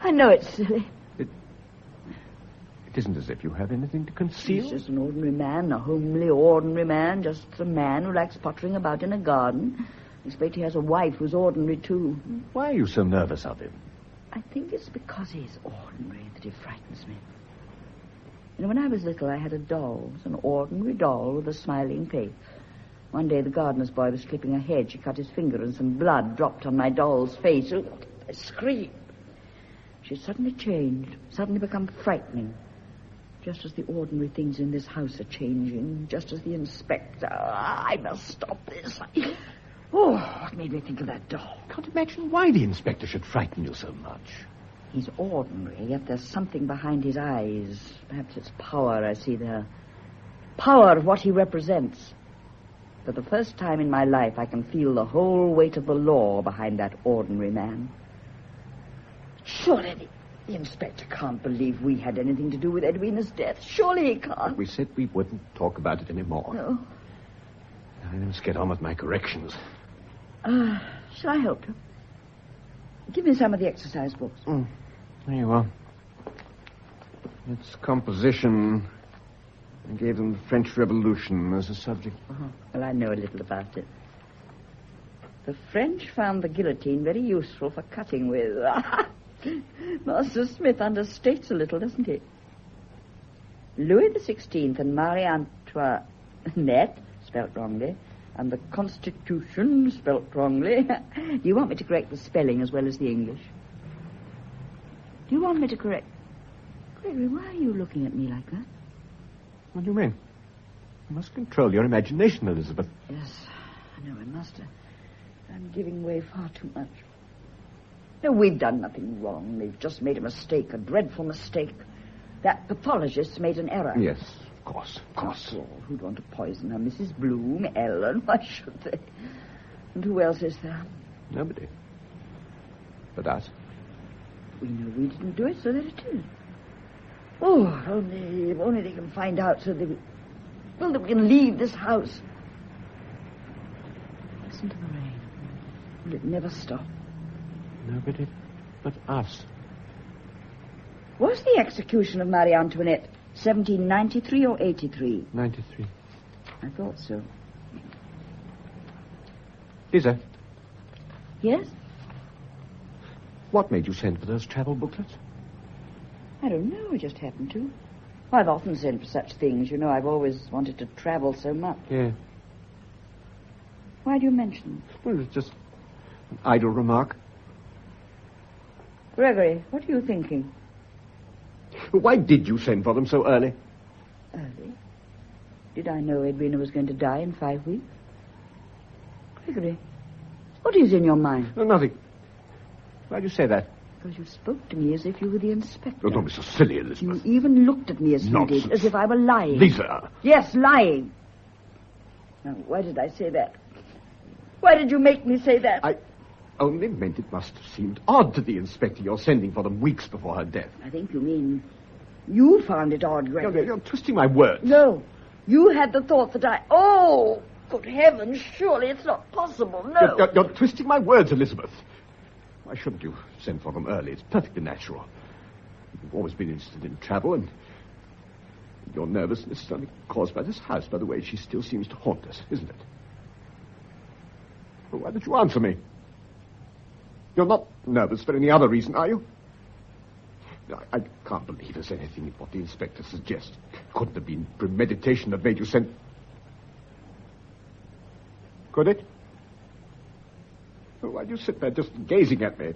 I know it's silly. It isn't as if you have anything to conceal. He's just an ordinary man, a homely, ordinary man, just a man who likes pottering about in a garden. I expect he has a wife who's ordinary, too. Why are you so nervous of him? I think it's because he's ordinary that he frightens me. You know, when I was little, I had a doll. It was an ordinary doll with a smiling face. One day, the gardener's boy was clipping a hedge. He cut his finger, and some blood dropped on my doll's face. Oh, I screamed. She suddenly changed, suddenly become frightening. Just as the ordinary things in this house are changing, just as the inspector... I must stop this. Oh, what made me think of that doll? I can't imagine why the inspector should frighten you so much. He's ordinary, yet there's something behind his eyes. Perhaps it's power I see there. Power of what he represents. For the first time in my life, I can feel the whole weight of the law behind that ordinary man. Surely the inspector can't believe we had anything to do with Edwina's death. Surely he can't. We said we wouldn't talk about it anymore. No. I must get on with my corrections. Shall I help you? Give me some of the exercise books. There you are. It's composition. I gave them the French Revolution as a subject. Well, I know a little about it. The French found the guillotine very useful for cutting with. Master Smith understates a little, doesn't he? Louis XVI and Marie Antoinette, spelt wrongly, and the Constitution, spelt wrongly. Do you want me to correct the spelling as well as the English? Do you want me to correct... Gregory, why are you looking at me like that? What do you mean? You must control your imagination, Elizabeth. Yes, I know I must. I'm giving way far too much. No, we've done nothing wrong. We've just made a mistake, a dreadful mistake. That pathologist made an error. Yes, of course. After all, who'd want to poison her? Mrs. Bloom, Ellen, why should they? And who else is there? Nobody. But us. We know we didn't do it, so that it is. Oh, if only they can find out so that we can leave this house. Listen to the rain. Will it never stop? Nobody but us. Was the execution of Marie Antoinette 1793 or 83? 93. I thought so. Lisa, Yes? what made you send for those travel booklets? I don't know. I just happened to. I've often sent for such things. You know, I've always wanted to travel so much. Yeah. Why do you mention it? Well, it's just an idle remark. Gregory, what are you thinking? Why did you send for them so early? Early? Did I know Edwina was going to die in 5 weeks? Gregory, what is in your mind? No, nothing. Why do you say that? Because you spoke to me as if you were the inspector. Oh, don't be so silly, Elizabeth. You even looked at me as you Nonsense. did, as if I were lying. Lisa! Yes, lying. Now, why did I say that? Why did you make me say that? I only meant it must have seemed odd to the inspector you're sending for them weeks before her death. I think you mean you found it odd, Gregory. You're twisting my words. No. You had the thought that I... Oh, good heavens, surely it's not possible. No. You're twisting my words, Elizabeth. Why shouldn't you send for them early? It's perfectly natural. You've always been interested in travel, and your nervousness is only caused by this house. By the way, she still seems to haunt us, isn't it? Well, why don't you answer me? You're not nervous for any other reason, are you? I can't believe there's anything in what the inspector suggests. Couldn't have been premeditation that made you send... Could it? Well, why do you sit there just gazing at me?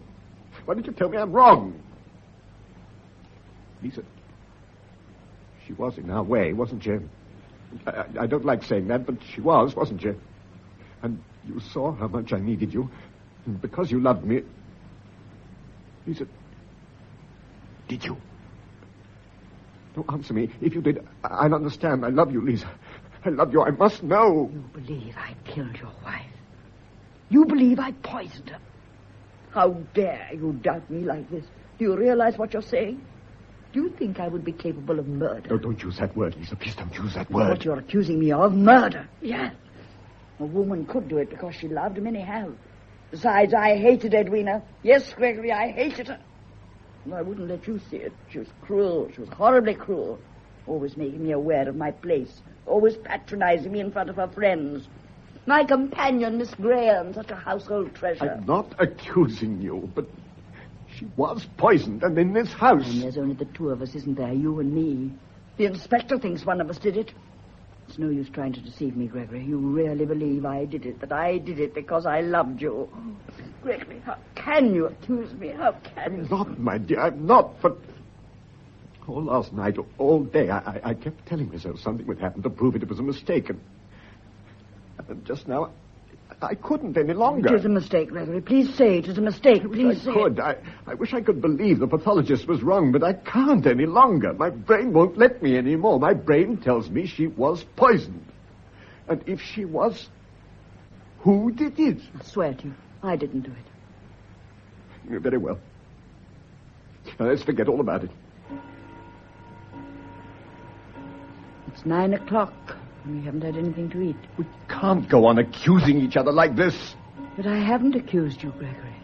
Why don't you tell me I'm wrong? Lisa, she was in our way, wasn't she? I don't like saying that, but she was, wasn't she? And you saw how much I needed you. And because you loved me... Lisa, did you? No, answer me. If you did, I'll understand. I love you, Lisa. I love you. I must know. You believe I killed your wife. You believe I poisoned her. How dare you doubt me like this? Do you realize what you're saying? Do you think I would be capable of murder? No, don't use that word, Lisa. Please don't use that word. What you're accusing me of? Murder. Yes. A woman could do it because she loved him, and he has. Besides, I hated Edwina. Yes, Gregory, I hated her. And I wouldn't let you see it. She was cruel. She was horribly cruel. Always making me aware of my place. Always patronizing me in front of her friends. My companion, Miss Graham, such a household treasure. I'm not accusing you, but she was poisoned, and in this house. And there's only the two of us, isn't there? You and me. The inspector thinks one of us did it. It's no use trying to deceive me, Gregory. You really believe I did it, that I did it because I loved you. Gregory, how can you accuse me? How can you? I'm not, my dear, I'm not, but... All last night, all day, I kept telling myself something would happen to prove it was a mistake, and just now, I couldn't any longer. It is a mistake, Gregory. Please say it is a mistake. Please say it. I wish I could believe the pathologist was wrong, but I can't any longer. My brain won't let me anymore. My brain tells me she was poisoned. And if she was, who did it? I swear to you, I didn't do it. Very well. Now, let's forget all about it. It's 9 o'clock, and we haven't had anything to eat. We can't go on accusing each other like this. But I haven't accused you, Gregory.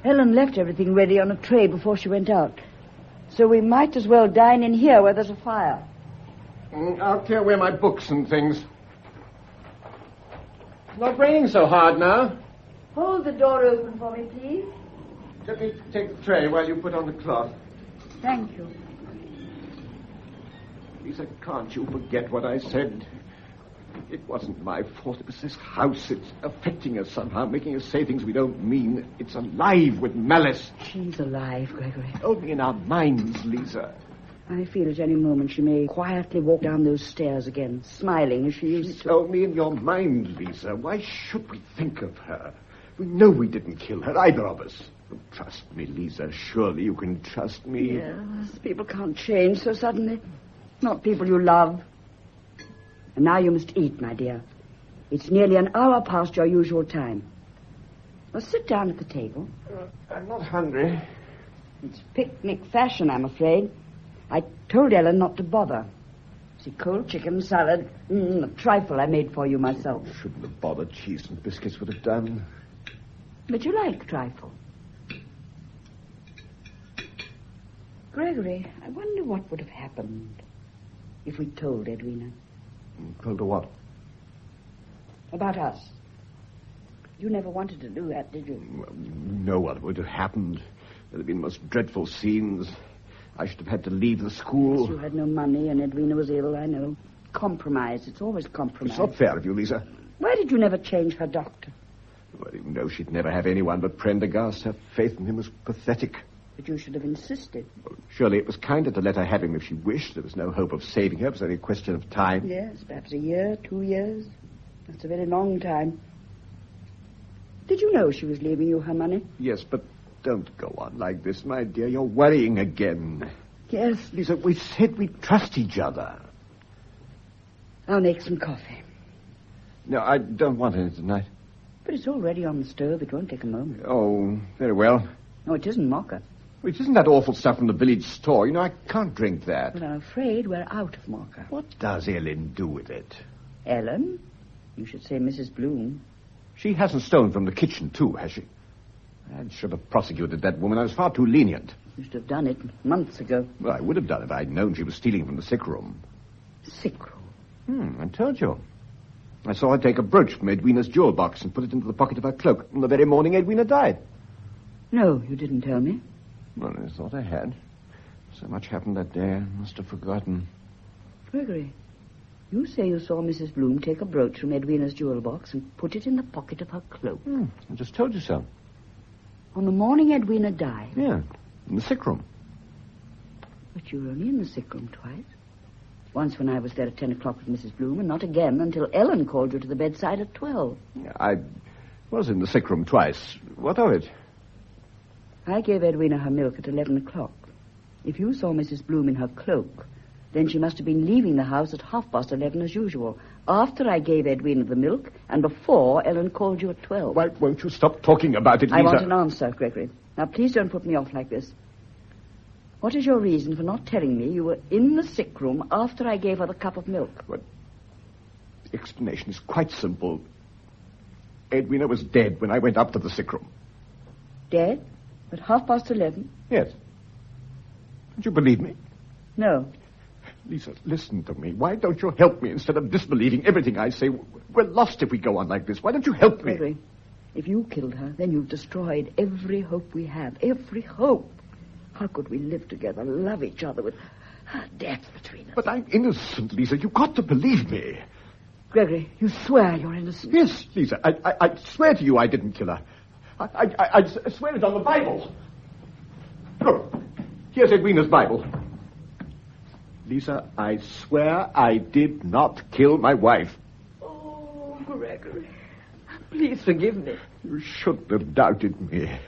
Ellen left everything ready on a tray before she went out. So we might as well dine in here where there's a fire. I'll clear away my books and things. It's not raining so hard now. Hold the door open for me, please. Let me take the tray while you put on the cloth. Thank you. Lisa, can't you forget what I said? It wasn't my fault. It was this house. It's affecting us somehow, making us say things we don't mean. It's alive with malice. She's alive, Gregory. Only in our minds, Lisa. I feel at any moment she may quietly walk down those stairs again, smiling as she used to. Only in your mind, Lisa. Why should we think of her? We know we didn't kill her, either of us. Trust me, Lisa. Surely you can trust me. Yes, people can't change so suddenly. Not people you love. And now you must eat, my dear. It's nearly an hour past your usual time. Well, sit down at the table. I'm not hungry. It's picnic fashion, I'm afraid. I told Ellen not to bother. See, cold chicken, salad, a trifle I made for you myself. Shouldn't have bothered. Cheese and biscuits would have done. But you like trifle. Gregory, I wonder what would have happened if we told Edwina. Told her what? About us. You never wanted to do that, did you? Well, you know what would have happened. There'd have been the most dreadful scenes. I should have had to leave the school. Yes, you had no money and Edwina was ill, I know. Compromise. It's always compromise. It's not fair of you, Lisa. Why did you never change her doctor? Well, you know she'd never have anyone but Prendergast. Her faith in him was pathetic. But you should have insisted. Well, surely it was kinder to let her have him if she wished. There was no hope of saving her. It was only a question of time. Yes, perhaps a year, 2 years. That's a very long time. Did you know she was leaving you her money? Yes, but don't go on like this, my dear. You're worrying again. Yes. Lisa, we said we'd trust each other. I'll make some coffee. No, I don't want any tonight. But it's already on the stove. It won't take a moment. Oh, very well. No, it isn't mocha. Which isn't that awful stuff from the village store. You know, I can't drink that. But I'm afraid we're out of mocha. What does Ellen do with it? Ellen? You should say Mrs. Bloom. She hasn't stolen from the kitchen, too, has she? I should have prosecuted that woman. I was far too lenient. You should have done it months ago. Well, I would have done if I'd known she was stealing from the sick room. Sick room? I told you. I saw her take a brooch from Edwina's jewel box and put it into the pocket of her cloak on the very morning Edwina died. No, you didn't tell me. Well, I thought I had. So much happened that day, I must have forgotten. Gregory, you say you saw Mrs. Bloom take a brooch from Edwina's jewel box and put it in the pocket of her cloak. I just told you so. On the morning Edwina died? Yeah, in the sick room. But you were only in the sick room twice. Once when I was there at 10 o'clock with Mrs. Bloom, and not again until Ellen called you to the bedside at 12. I was in the sick room twice. What of it? I gave Edwina her milk at 11 o'clock. If you saw Mrs. Bloom in her cloak, then she must have been leaving the house at 11:30 as usual, after I gave Edwina the milk and before Ellen called you at 12. Why won't you stop talking about it, Lisa? I want an answer, Gregory. Now, please don't put me off like this. What is your reason for not telling me you were in the sick room after I gave her the cup of milk? Well, the explanation is quite simple. Edwina was dead when I went up to the sick room. Dead? At 11:30? Yes. Don't you believe me? No. Lisa, listen to me. Why don't you help me instead of disbelieving everything I say? We're lost if we go on like this. Why don't you help me? Gregory, if you killed her, then you've destroyed every hope we have. Every hope. How could we live together, love each other with death between us? But I'm innocent, Lisa. You've got to believe me. Gregory, you swear you're innocent. Yes, Lisa. I swear to you I didn't kill her. I swear it on the Bible. Look, here's Edwina's Bible. Lisa, I swear I did not kill my wife. Oh, Gregory, please forgive me. You shouldn't have doubted me.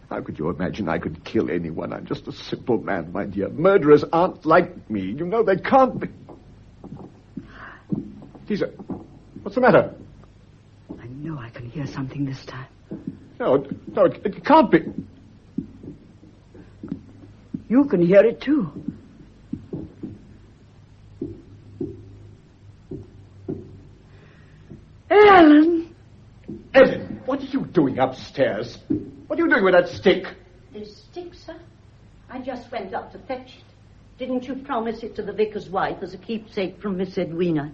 How could you imagine I could kill anyone? I'm just a simple man, my dear. Murderers aren't like me. You know they can't be. Lisa, what's the matter? I know I can hear something this time. No, it can't be. You can hear it, too. Ellen! Ellen, what are you doing upstairs? What are you doing with that stick? The stick, sir? I just went up to fetch it. Didn't you promise it to the vicar's wife as a keepsake from Miss Edwina?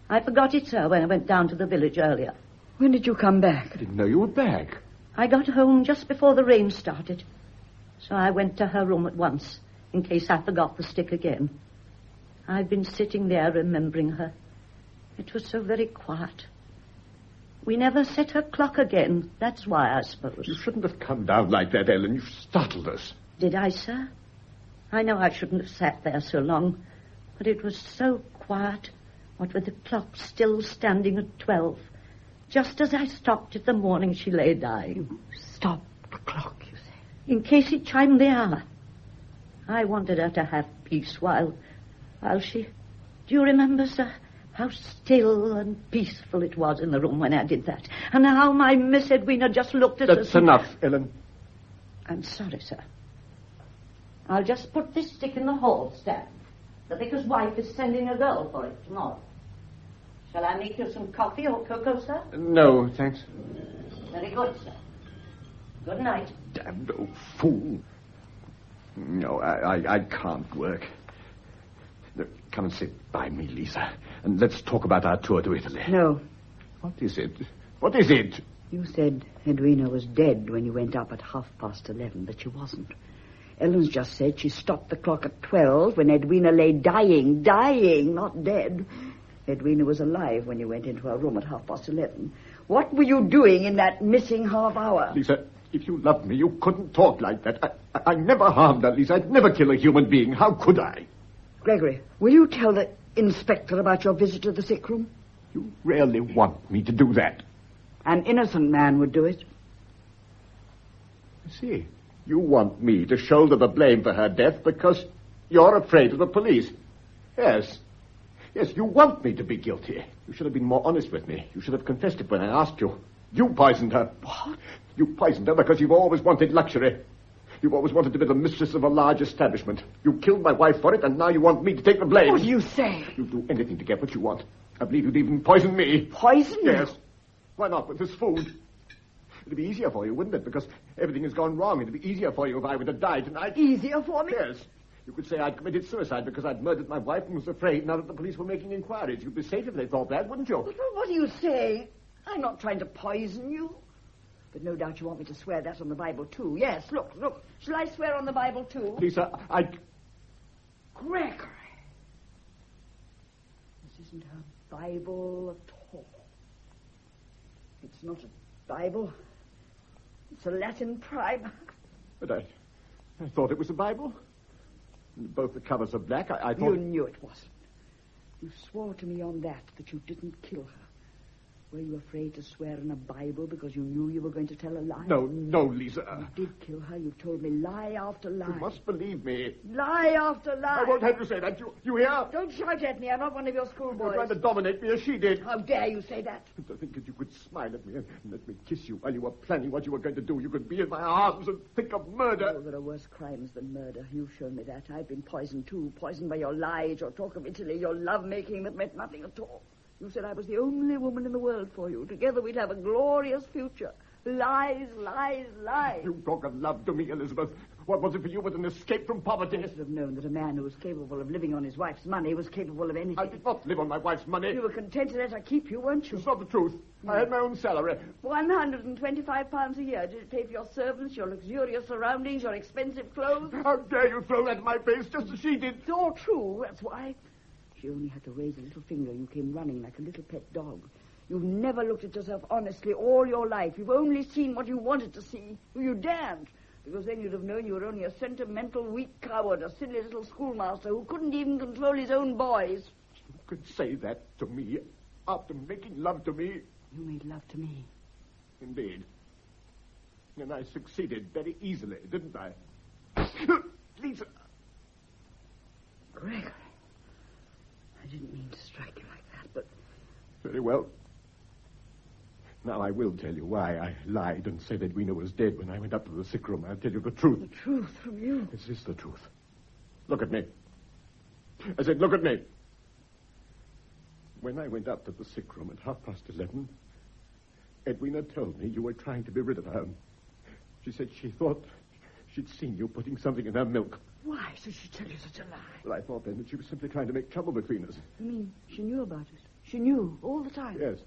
I forgot it, sir, when I went down to the village earlier. When did you come back? I didn't know you were back. I got home just before the rain started. So I went to her room at once, in case I forgot the stick again. I've been sitting there remembering her. It was so very quiet. We never set her clock again. That's why, I suppose. You shouldn't have come down like that, Ellen. You startled us. Did I, sir? I know I shouldn't have sat there so long, but it was so quiet, what with the clock still standing at 12, just as I stopped it the morning she lay dying. Stop the clock, you say? In case it chimed the hour. I wanted her to have peace while she... Do you remember, sir, how still and peaceful it was in the room when I did that? And how my Miss Edwina just looked at us... That's enough, Ellen. I'm sorry, sir. I'll just put this stick in the hall stand. The vicar's wife is sending a girl for it tomorrow. Shall I make you some coffee or cocoa, sir? No, thanks. Very good, sir. Good night. Damned old fool. No, I can't work. Look, come and sit by me, Lisa, and let's talk about our tour to Italy. No. What is it? What is it? You said Edwina was dead when you went up at 11:30, but she wasn't. Ellen's just said she stopped the clock at 12 when Edwina lay dying, not dead. Edwina was alive when you went into her room at 11:30. What were you doing in that missing half hour? Lisa, if you loved me, you couldn't talk like that. I never harmed her, Lisa. I'd never kill a human being. How could I? Gregory, will you tell the inspector about your visit to the sick room? You really want me to do that? An innocent man would do it. I see. You want me to shoulder the blame for her death because you're afraid of the police. Yes. Yes, you want me to be guilty. You should have been more honest with me. You should have confessed it when I asked you. You poisoned her. What? You poisoned her because you've always wanted luxury. You've always wanted to be the mistress of a large establishment. You killed my wife for it, and now you want me to take the blame. What do you say? You'll do anything to get what you want. I believe you'd even poison me. Poison you? Yes. Why not with this food? It'd be easier for you, wouldn't it? Because everything has gone wrong. It'd be easier for you if I were to die tonight. Easier for me? Yes. You could say I'd committed suicide because I'd murdered my wife and was afraid now that the police were making inquiries. You'd be safe if they thought that, wouldn't you? What are you saying? I'm not trying to poison you. But no doubt you want me to swear that on the Bible, too. Yes, look. Shall I swear on the Bible, too? Lisa, Gregory. This isn't a Bible at all. It's not a Bible. It's a Latin primer. But I thought it was a Bible. Both the covers are black. I thought... You knew it wasn't. You swore to me on that you didn't kill her. Were you afraid to swear in a Bible because you knew you were going to tell a lie? No, Lisa. You did kill her. You've told me lie after lie. You must believe me. Lie after lie. I won't have you say that. You hear? Don't shout at me. I'm not one of your schoolboys. You're trying to dominate me as she did. How dare you say that? And to think that you could smile at me and let me kiss you while you were planning what you were going to do. You could be in my arms and think of murder. Oh, there are worse crimes than murder. You've shown me that. I've been poisoned, too. Poisoned by your lies, your talk of Italy, your love-making that meant nothing at all. You said I was the only woman in the world for you. Together we'd have a glorious future. Lies, lies, lies. You talk of love to me, Elizabeth. What was it for you but an escape from poverty? I should have known that a man who was capable of living on his wife's money was capable of anything. I did not live on my wife's money. You were content to let her keep you, weren't you? It's not the truth. I had my own salary. £125 a year. Did it pay for your servants, your luxurious surroundings, your expensive clothes? How dare you throw that in my face just as she did? It's all true, that's why. She only had to raise a little finger. You came running like a little pet dog. You've never looked at yourself honestly all your life. You've only seen what you wanted to see. You daren't. Because then you'd have known you were only a sentimental, weak coward, a silly little schoolmaster who couldn't even control his own boys. You could say that to me. after making love to me. You made love to me. Indeed. And I succeeded very easily, didn't I? Lisa. Gregory. I didn't mean to strike you like that, but... Very well. Now I will tell you why I lied and said Edwina was dead when I went up to the sick room. I'll tell you the truth. The truth from you? This is the truth. Look at me. I said, look at me. When I went up to the sick room at 11:30, Edwina told me you were trying to be rid of her. She said she thought she'd seen you putting something in her milk. Why should she tell you such a lie? Well, I thought then that she was simply trying to make trouble between us. You mean she knew about it? She knew all the time? Yes.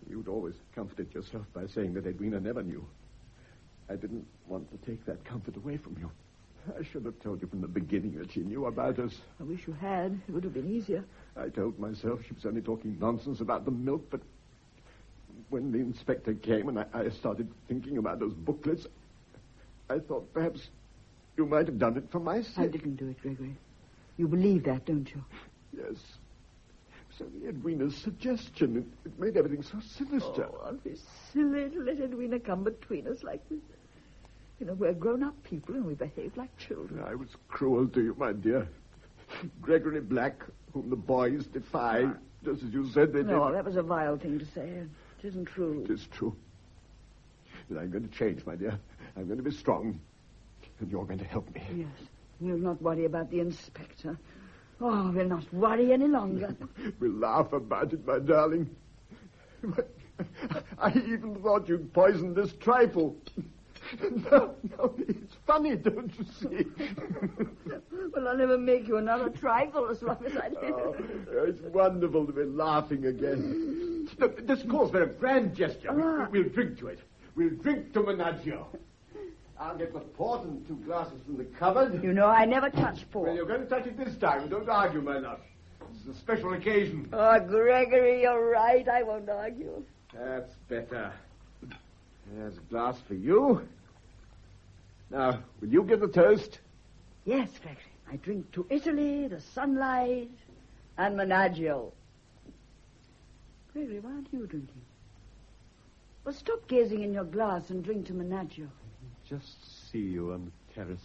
You'd always comforted yourself by saying that Edwina never knew. I didn't want to take that comfort away from you. I should have told you from the beginning that she knew about us. I wish you had. It would have been easier. I told myself she was only talking nonsense about the milk, but when the inspector came and I started thinking about those booklets, I thought perhaps you might have done it for my sake. I didn't do it, Gregory. You believe that, don't you? Yes. So the Edwina's suggestion, it made everything so sinister. Oh, aren't we silly to let Edwina come between us like this? You know, we're grown-up people and we behave like children. I was cruel to you, my dear. Gregory Black, whom the boys defy, just as you said they did. No, that was a vile thing to say. It isn't true. It is true. But I'm going to change, my dear. I'm going to be strong. And you're going to help me. Yes. We'll not worry about the inspector. Oh, we'll not worry any longer. We'll laugh about it, my darling. I even thought you'd poisoned this trifle. No, it's funny, don't you see? Well, I'll never make you another trifle as long as I live. Oh, it's wonderful to be laughing again. Look, this calls for a grand gesture. We'll drink to it. We'll drink to Menaggio. I'll get the port and 2 glasses from the cupboard. You know I never touch port. Well, you're going to touch it this time. Don't argue, my love. This is a special occasion. Oh, Gregory, you're right. I won't argue. That's better. There's a glass for you. Now, will you give the toast? Yes, Gregory. I drink to Italy, the sunlight, and Menaggio. Gregory, why aren't you drinking? Well, stop gazing in your glass and drink to Menaggio. Just see you on the terrace,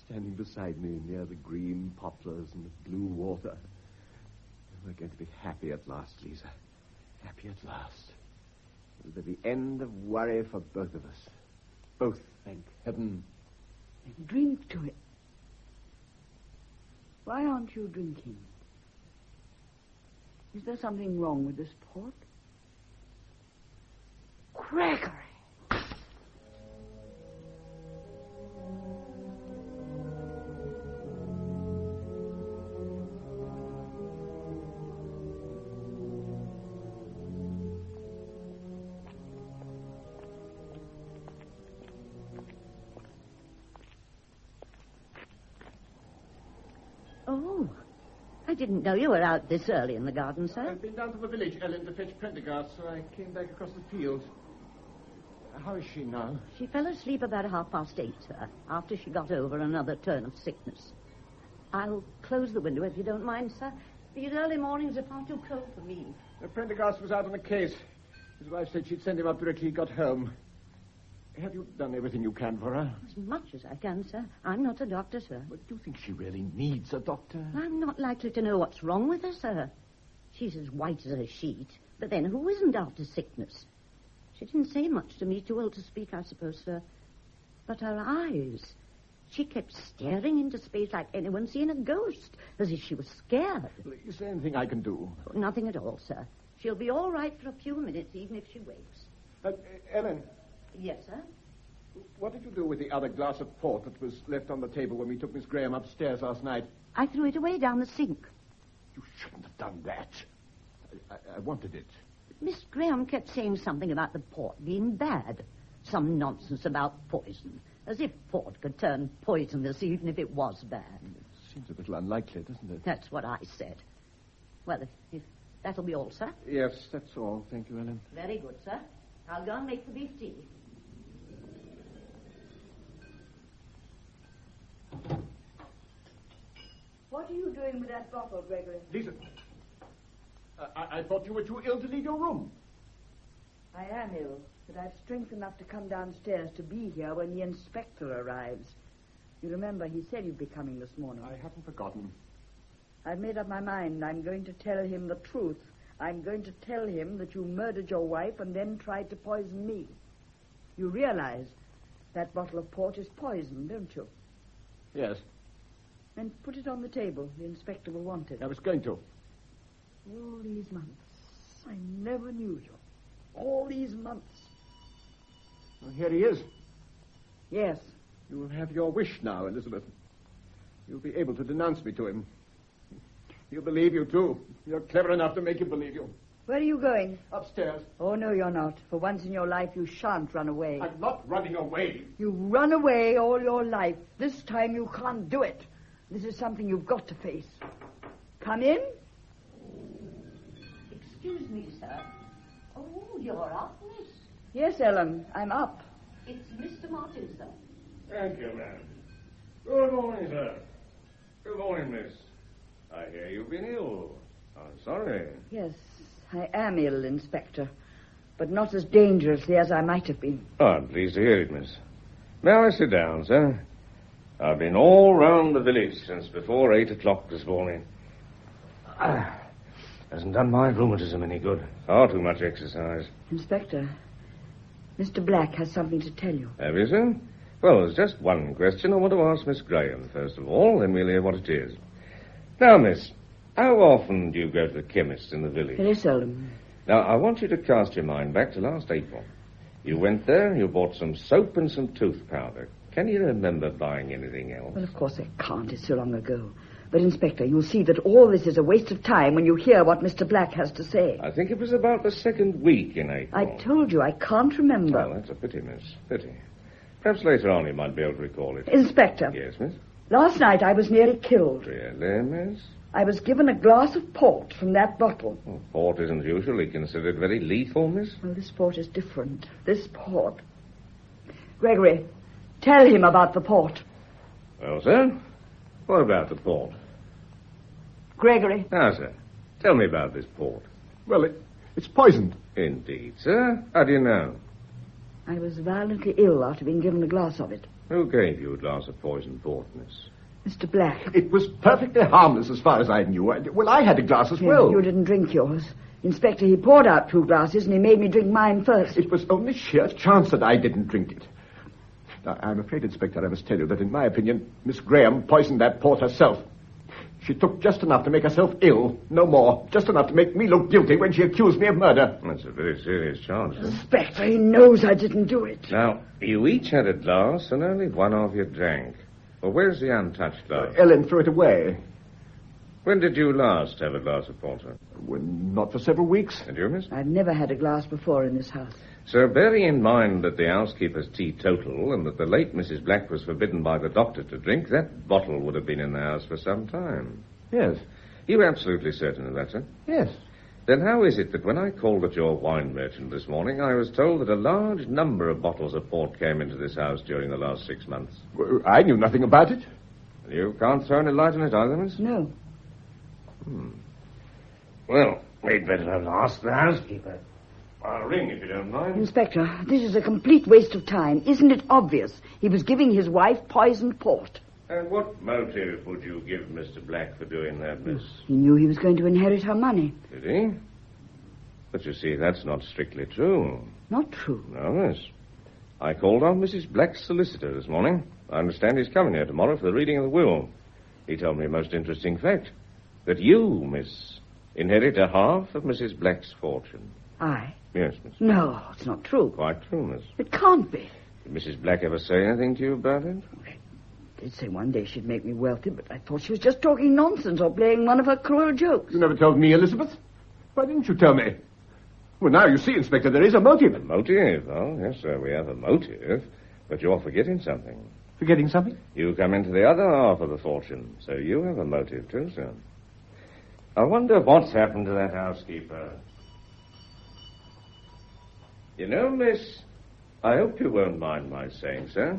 standing beside me near the green poplars and the blue water. We're going to be happy at last, Lisa. Happy at last. It'll be the end of worry for both of us. Both, thank heaven. Then drink to it. Why aren't you drinking? Is there something wrong with this port? Gregory! Oh, I didn't know you were out this early in the garden, sir. I've been down to the village, Ellen, to fetch Prendergast, so I came back across the field. How is she now? She fell asleep about 8:30, sir, after she got over another turn of sickness. I'll close the window if you don't mind, sir. These early mornings are far too cold for me. Prendergast was out on a case. His wife said she'd send him up directly he got home. Have you done everything you can for her? As much as I can, sir. I'm not a doctor, sir. But do you think she really needs a doctor? I'm not likely to know what's wrong with her, sir. She's as white as a sheet. But then who isn't after sickness? She didn't say much to me, too ill to speak, I suppose, sir. But her eyes... She kept staring into space like anyone seeing a ghost, as if she was scared. Is there anything I can do? Oh, nothing at all, sir. She'll be all right for a few minutes, even if she wakes. Ellen. Yes, sir? What did you do with the other glass of port that was left on the table when we took Miss Graham upstairs last night? I threw it away down the sink. You shouldn't have done that. I wanted it. Miss Graham kept saying something about the port being bad. Some nonsense about poison. As if port could turn poisonous even if it was bad. It seems a little unlikely, doesn't it? That's what I said. Well, if that'll be all, sir. Yes, that's all. Thank you, Ellen. Very good, sir. I'll go and make the beef tea. What are you doing with that bottle, Gregory? Lisa. I thought you were too ill to leave your room. I am ill, but I've strength enough to come downstairs to be here when the inspector arrives. You remember he said you'd be coming this morning. I haven't forgotten. I've made up my mind. I'm going to tell him the truth. I'm going to tell him that you murdered your wife and then tried to poison me. You realize that bottle of port is poison, don't you? Yes, Then put it on the table. The inspector will want it. I was going to. All these months, I never knew you. All these months. Well, here he is. Yes. You will have your wish now, Elizabeth. You'll be able to denounce me to him. He'll believe you, too. You're clever enough to make him believe you. Where are you going? Upstairs. Oh, no, you're not. For once in your life, you shan't run away. I'm not running away. You run away all your life. This time you can't do it. This is something you've got to face. Come in. Excuse me, sir. Oh, you're up, miss. Yes, Ellen, I'm up. It's Mr. Martin, sir. Thank you, ma'am. Good morning, sir. Good morning, miss. I hear you've been ill. I'm sorry. Yes, I am ill, Inspector, but not as dangerously as I might have been. Oh, I'm pleased to hear it, miss. May I sit down, sir? I've been all round the village since before 8 o'clock this morning. Hasn't done my rheumatism any good. Far too much exercise. Inspector, Mr. Black has something to tell you. Have you, sir? Well, there's just one question I want to ask Miss Graham, first of all, then we'll hear what it is. Now, miss, how often do you go to the chemist in the village? Very seldom. Now, I want you to cast your mind back to last April. You went there, you bought some soap and some tooth powder. Can you remember buying anything else? Well, of course I can't. It's so long ago. But, Inspector, you'll see that all this is a waste of time when you hear what Mr. Black has to say. I think it was about the second week in April. I told you I can't remember. Oh, that's a pity, miss. Pity. Perhaps later on you might be able to recall it. Inspector. Yes, miss? Last night I was nearly killed. Really, miss? I was given a glass of port from that bottle. Well, port isn't usually considered very lethal, miss. Well, this port is different. This port. Gregory, tell him about the port. Well, sir, what about the port? Gregory. Now, sir, tell me about this port. Well, it's poisoned. Indeed, sir. How do you know? I was violently ill after being given a glass of it. Who gave you a glass of poisoned port, miss? Mr. Black. It was perfectly harmless as far as I knew. Well, I had a glass as well. You didn't drink yours. Inspector, he poured out 2 glasses and he made me drink mine first. It was only sheer chance that I didn't drink it. Now, I'm afraid, Inspector, I must tell you that, in my opinion, Miss Graham poisoned that port herself. She took just enough to make herself ill, no more. Just enough to make me look guilty when she accused me of murder. That's a very serious charge, sir. Inspector, he knows I didn't do it. Now, you each had a glass and only one of you drank. Well, where's the untouched glass? Ellen threw it away. When did you last have a glass of porter? Well, not for several weeks. And you, miss? I've never had a glass before in this house. Sir, bearing in mind that the housekeeper's teetotal and that the late Mrs. Black was forbidden by the doctor to drink, that bottle would have been in the house for some time. Yes. You're absolutely certain of that, sir? Yes. Then how is it that when I called at your wine merchant this morning, I was told that a large number of bottles of port came into this house during the last 6 months? Well, I knew nothing about it. You can't throw any light on it either, miss? No. Well, we'd better have asked the housekeeper. I'll ring if you don't mind. Inspector, this is a complete waste of time. Isn't it obvious? He was giving his wife poisoned port. And what motive would you give Mr. Black for doing that, miss? He knew he was going to inherit her money. Did he? But you see, that's not strictly true. Not true. No, miss. I called on Mrs. Black's solicitor this morning. I understand he's coming here tomorrow for the reading of the will. He told me a most interesting fact. That you, miss, inherit a half of Mrs. Black's fortune. I? Yes, miss. No, it's not true. Quite true, miss. It can't be. Did Mrs. Black ever say anything to you about it? She did say one day she'd make me wealthy, but I thought she was just talking nonsense or playing one of her cruel jokes. You never told me, Elizabeth. Why didn't you tell me? Well, now you see, Inspector, there is a motive. A motive? Oh, yes, sir, we have a motive. But you're forgetting something. Forgetting something? You come into the other half of the fortune, so you have a motive too, sir. I wonder what's happened to that housekeeper. You know, miss, I hope you won't mind my saying so,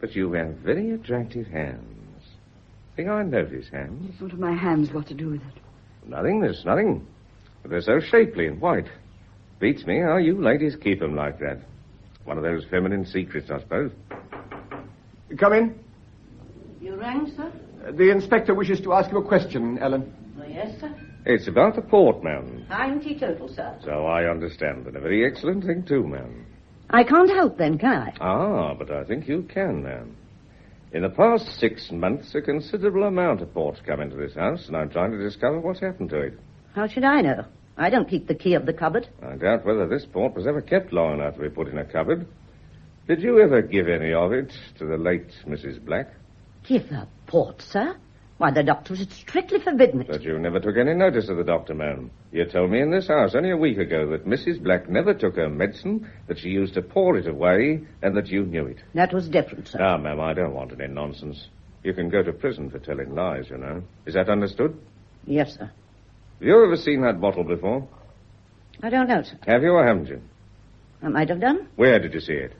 but you have very attractive hands. Think I notice hands? What have my hands got to do with it? Nothing, miss, nothing. But they're so shapely and white. Beats me how you ladies keep 'em like that. One of those feminine secrets, I suppose. Come in. You rang, sir? The inspector wishes to ask you a question, Ellen. Oh, yes, sir. It's about the port, ma'am. I'm teetotal, sir. So I understand. And a very excellent thing, too, ma'am. I can't help then, can I? Ah, but I think you can, ma'am. In the past 6 months, a considerable amount of port's come into this house, and I'm trying to discover what's happened to it. How should I know? I don't keep the key of the cupboard. I doubt whether this port was ever kept long enough to be put in a cupboard. Did you ever give any of it to the late Mrs. Black? Give her port, sir? Why, the doctor had strictly forbidden it. But you never took any notice of the doctor, ma'am. You told me in this house only a week ago that Mrs. Black never took her medicine, that she used to pour it away, and that you knew it. That was different, sir. Now, ma'am, I don't want any nonsense. You can go to prison for telling lies, you know. Is that understood? Yes, sir. Have you ever seen that bottle before? I don't know, sir. Have you or haven't you? I might have done. Where did you see it?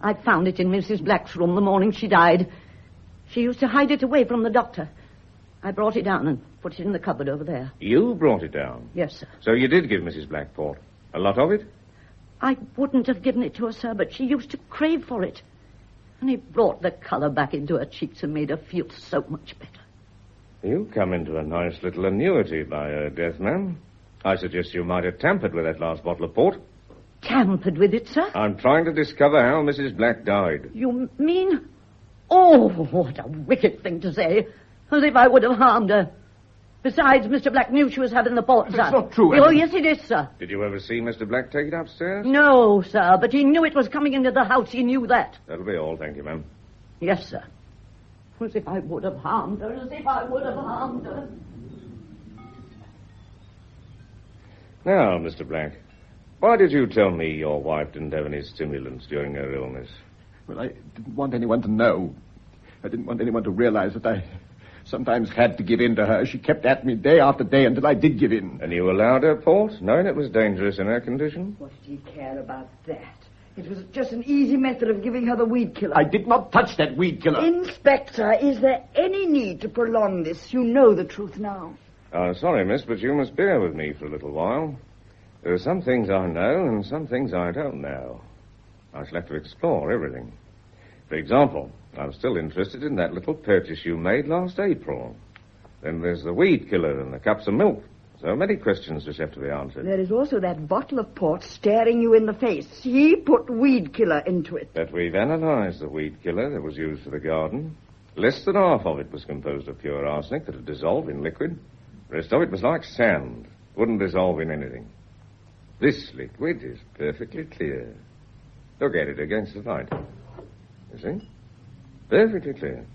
I found it in Mrs. Black's room the morning she died. She used to hide it away from the doctor. I brought it down and put it in the cupboard over there. You brought it down? Yes, sir. So you did give Mrs. Black port? A lot of it? I wouldn't have given it to her, sir, but she used to crave for it. And it brought the colour back into her cheeks and made her feel so much better. You come into a nice little annuity by her death, ma'am. I suggest you might have tampered with that last bottle of port. Tampered with it, sir? I'm trying to discover how Mrs. Black died. You mean... Oh, what a wicked thing to say. As if I would have harmed her. Besides, Mr. Black knew she was having the port, sir. That's not true, Oh, Ellen. yes, it is, sir. Did you ever see Mr. Black take it upstairs? No, sir, but he knew it was coming into the house. He knew that. That'll be all, thank you, ma'am. Yes, sir. As if I would have harmed her. As if I would have harmed her. Now, Mr. Black, why did you tell me your wife didn't have any stimulants during her illness? Well, I didn't want anyone to know. I didn't want anyone to realize that I sometimes had to give in to her. She kept at me day after day until I did give in. And you allowed her port, knowing it was dangerous in her condition? What do you care about that? It was just an easy method of giving her the weed killer. I did not touch that weed killer. Inspector, is there any need to prolong this? You know the truth now. I'm sorry, miss, but you must bear with me for a little while. There are some things I know and some things I don't know. I shall have to explore everything. For example, I'm still interested in that little purchase you made last April. Then there's the weed killer and the cups of milk. So many questions which have to be answered. There is also that bottle of port staring you in the face. He put weed killer into it. But we've analyzed the weed killer that was used for the garden. Less than half of it was composed of pure arsenic that had dissolved in liquid. The rest of it was like sand. Wouldn't dissolve in anything. This liquid is perfectly clear. Look at it against the light. You see? Perfectly clear.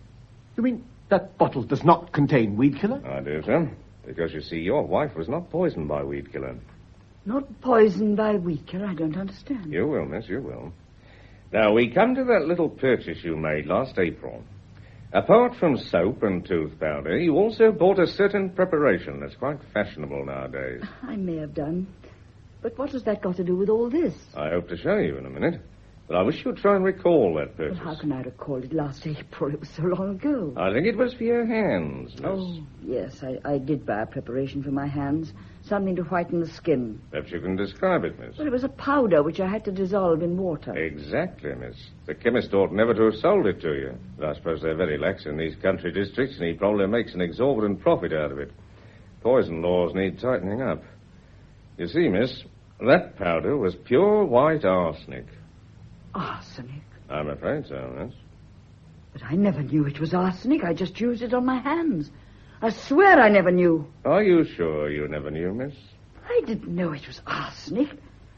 You mean that bottle does not contain weed killer? I do, sir. Because, you see, your wife was not poisoned by weed killer. Not poisoned by weed killer? I don't understand. You will, miss, you will. Now, we come to that little purchase you made last April. Apart from soap and tooth powder, you also bought a certain preparation that's quite fashionable nowadays. I may have done. But what has that got to do with all this? I hope to show you in a minute. But I wish you'd try and recall that purchase. Well, how can I recall it last April? It was so long ago. I think it was for your hands, miss. Oh, yes, I did buy a preparation for my hands. Something to whiten the skin. Perhaps you can describe it, miss. Well, it was a powder which I had to dissolve in water. Exactly, miss. The chemist ought never to have sold it to you. But I suppose they're very lax in these country districts, and he probably makes an exorbitant profit out of it. Poison laws need tightening up. You see, miss, that powder was pure white arsenic. Arsenic? I'm afraid so, miss. But I never knew it was arsenic. I just used it on my hands. I swear I never knew. Are you sure you never knew, miss? I didn't know it was arsenic.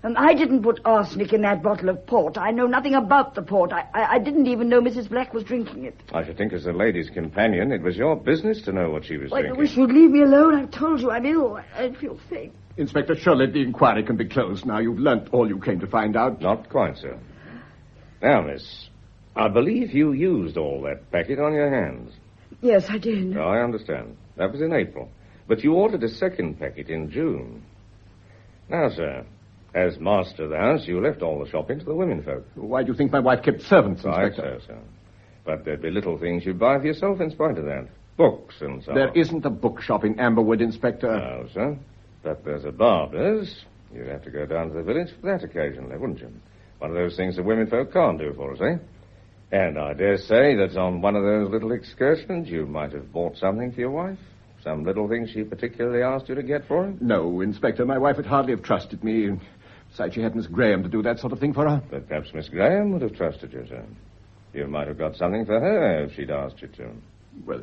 And I didn't put arsenic in that bottle of port. I know nothing about the port. I didn't even know Mrs. Black was drinking it. I should think as a lady's companion, it was your business to know what she was I drinking. wish you'd leave me alone. I've told you I'm ill. I feel faint. Inspector, surely the inquiry can be closed now. You've learnt all you came to find out. Not quite, sir. Now, miss, I believe you used all that packet on your hands. Yes, I did. I understand. That was in April. But you ordered a second packet in June. Now, sir, as master of the house, you left all the shopping to the womenfolk. Why do you think my wife kept servants, Right, Inspector? sir. But there'd be little things you'd buy for yourself in spite of that. Books and so There on. isn't a bookshop in Amberwood, Inspector. No, sir. But there's a barber's. You'd have to go down to the village for that occasionally, wouldn't you? One of those things that women folk can't do for us, eh? And I dare say that on one of those little excursions you might have bought something for your wife. Some little thing she particularly asked you to get for her? No, Inspector, my wife would hardly have trusted me. Besides, she had Miss Graham to do that sort of thing for her. But perhaps Miss Graham would have trusted you, sir. You might have got something for her if she'd asked you to. Well,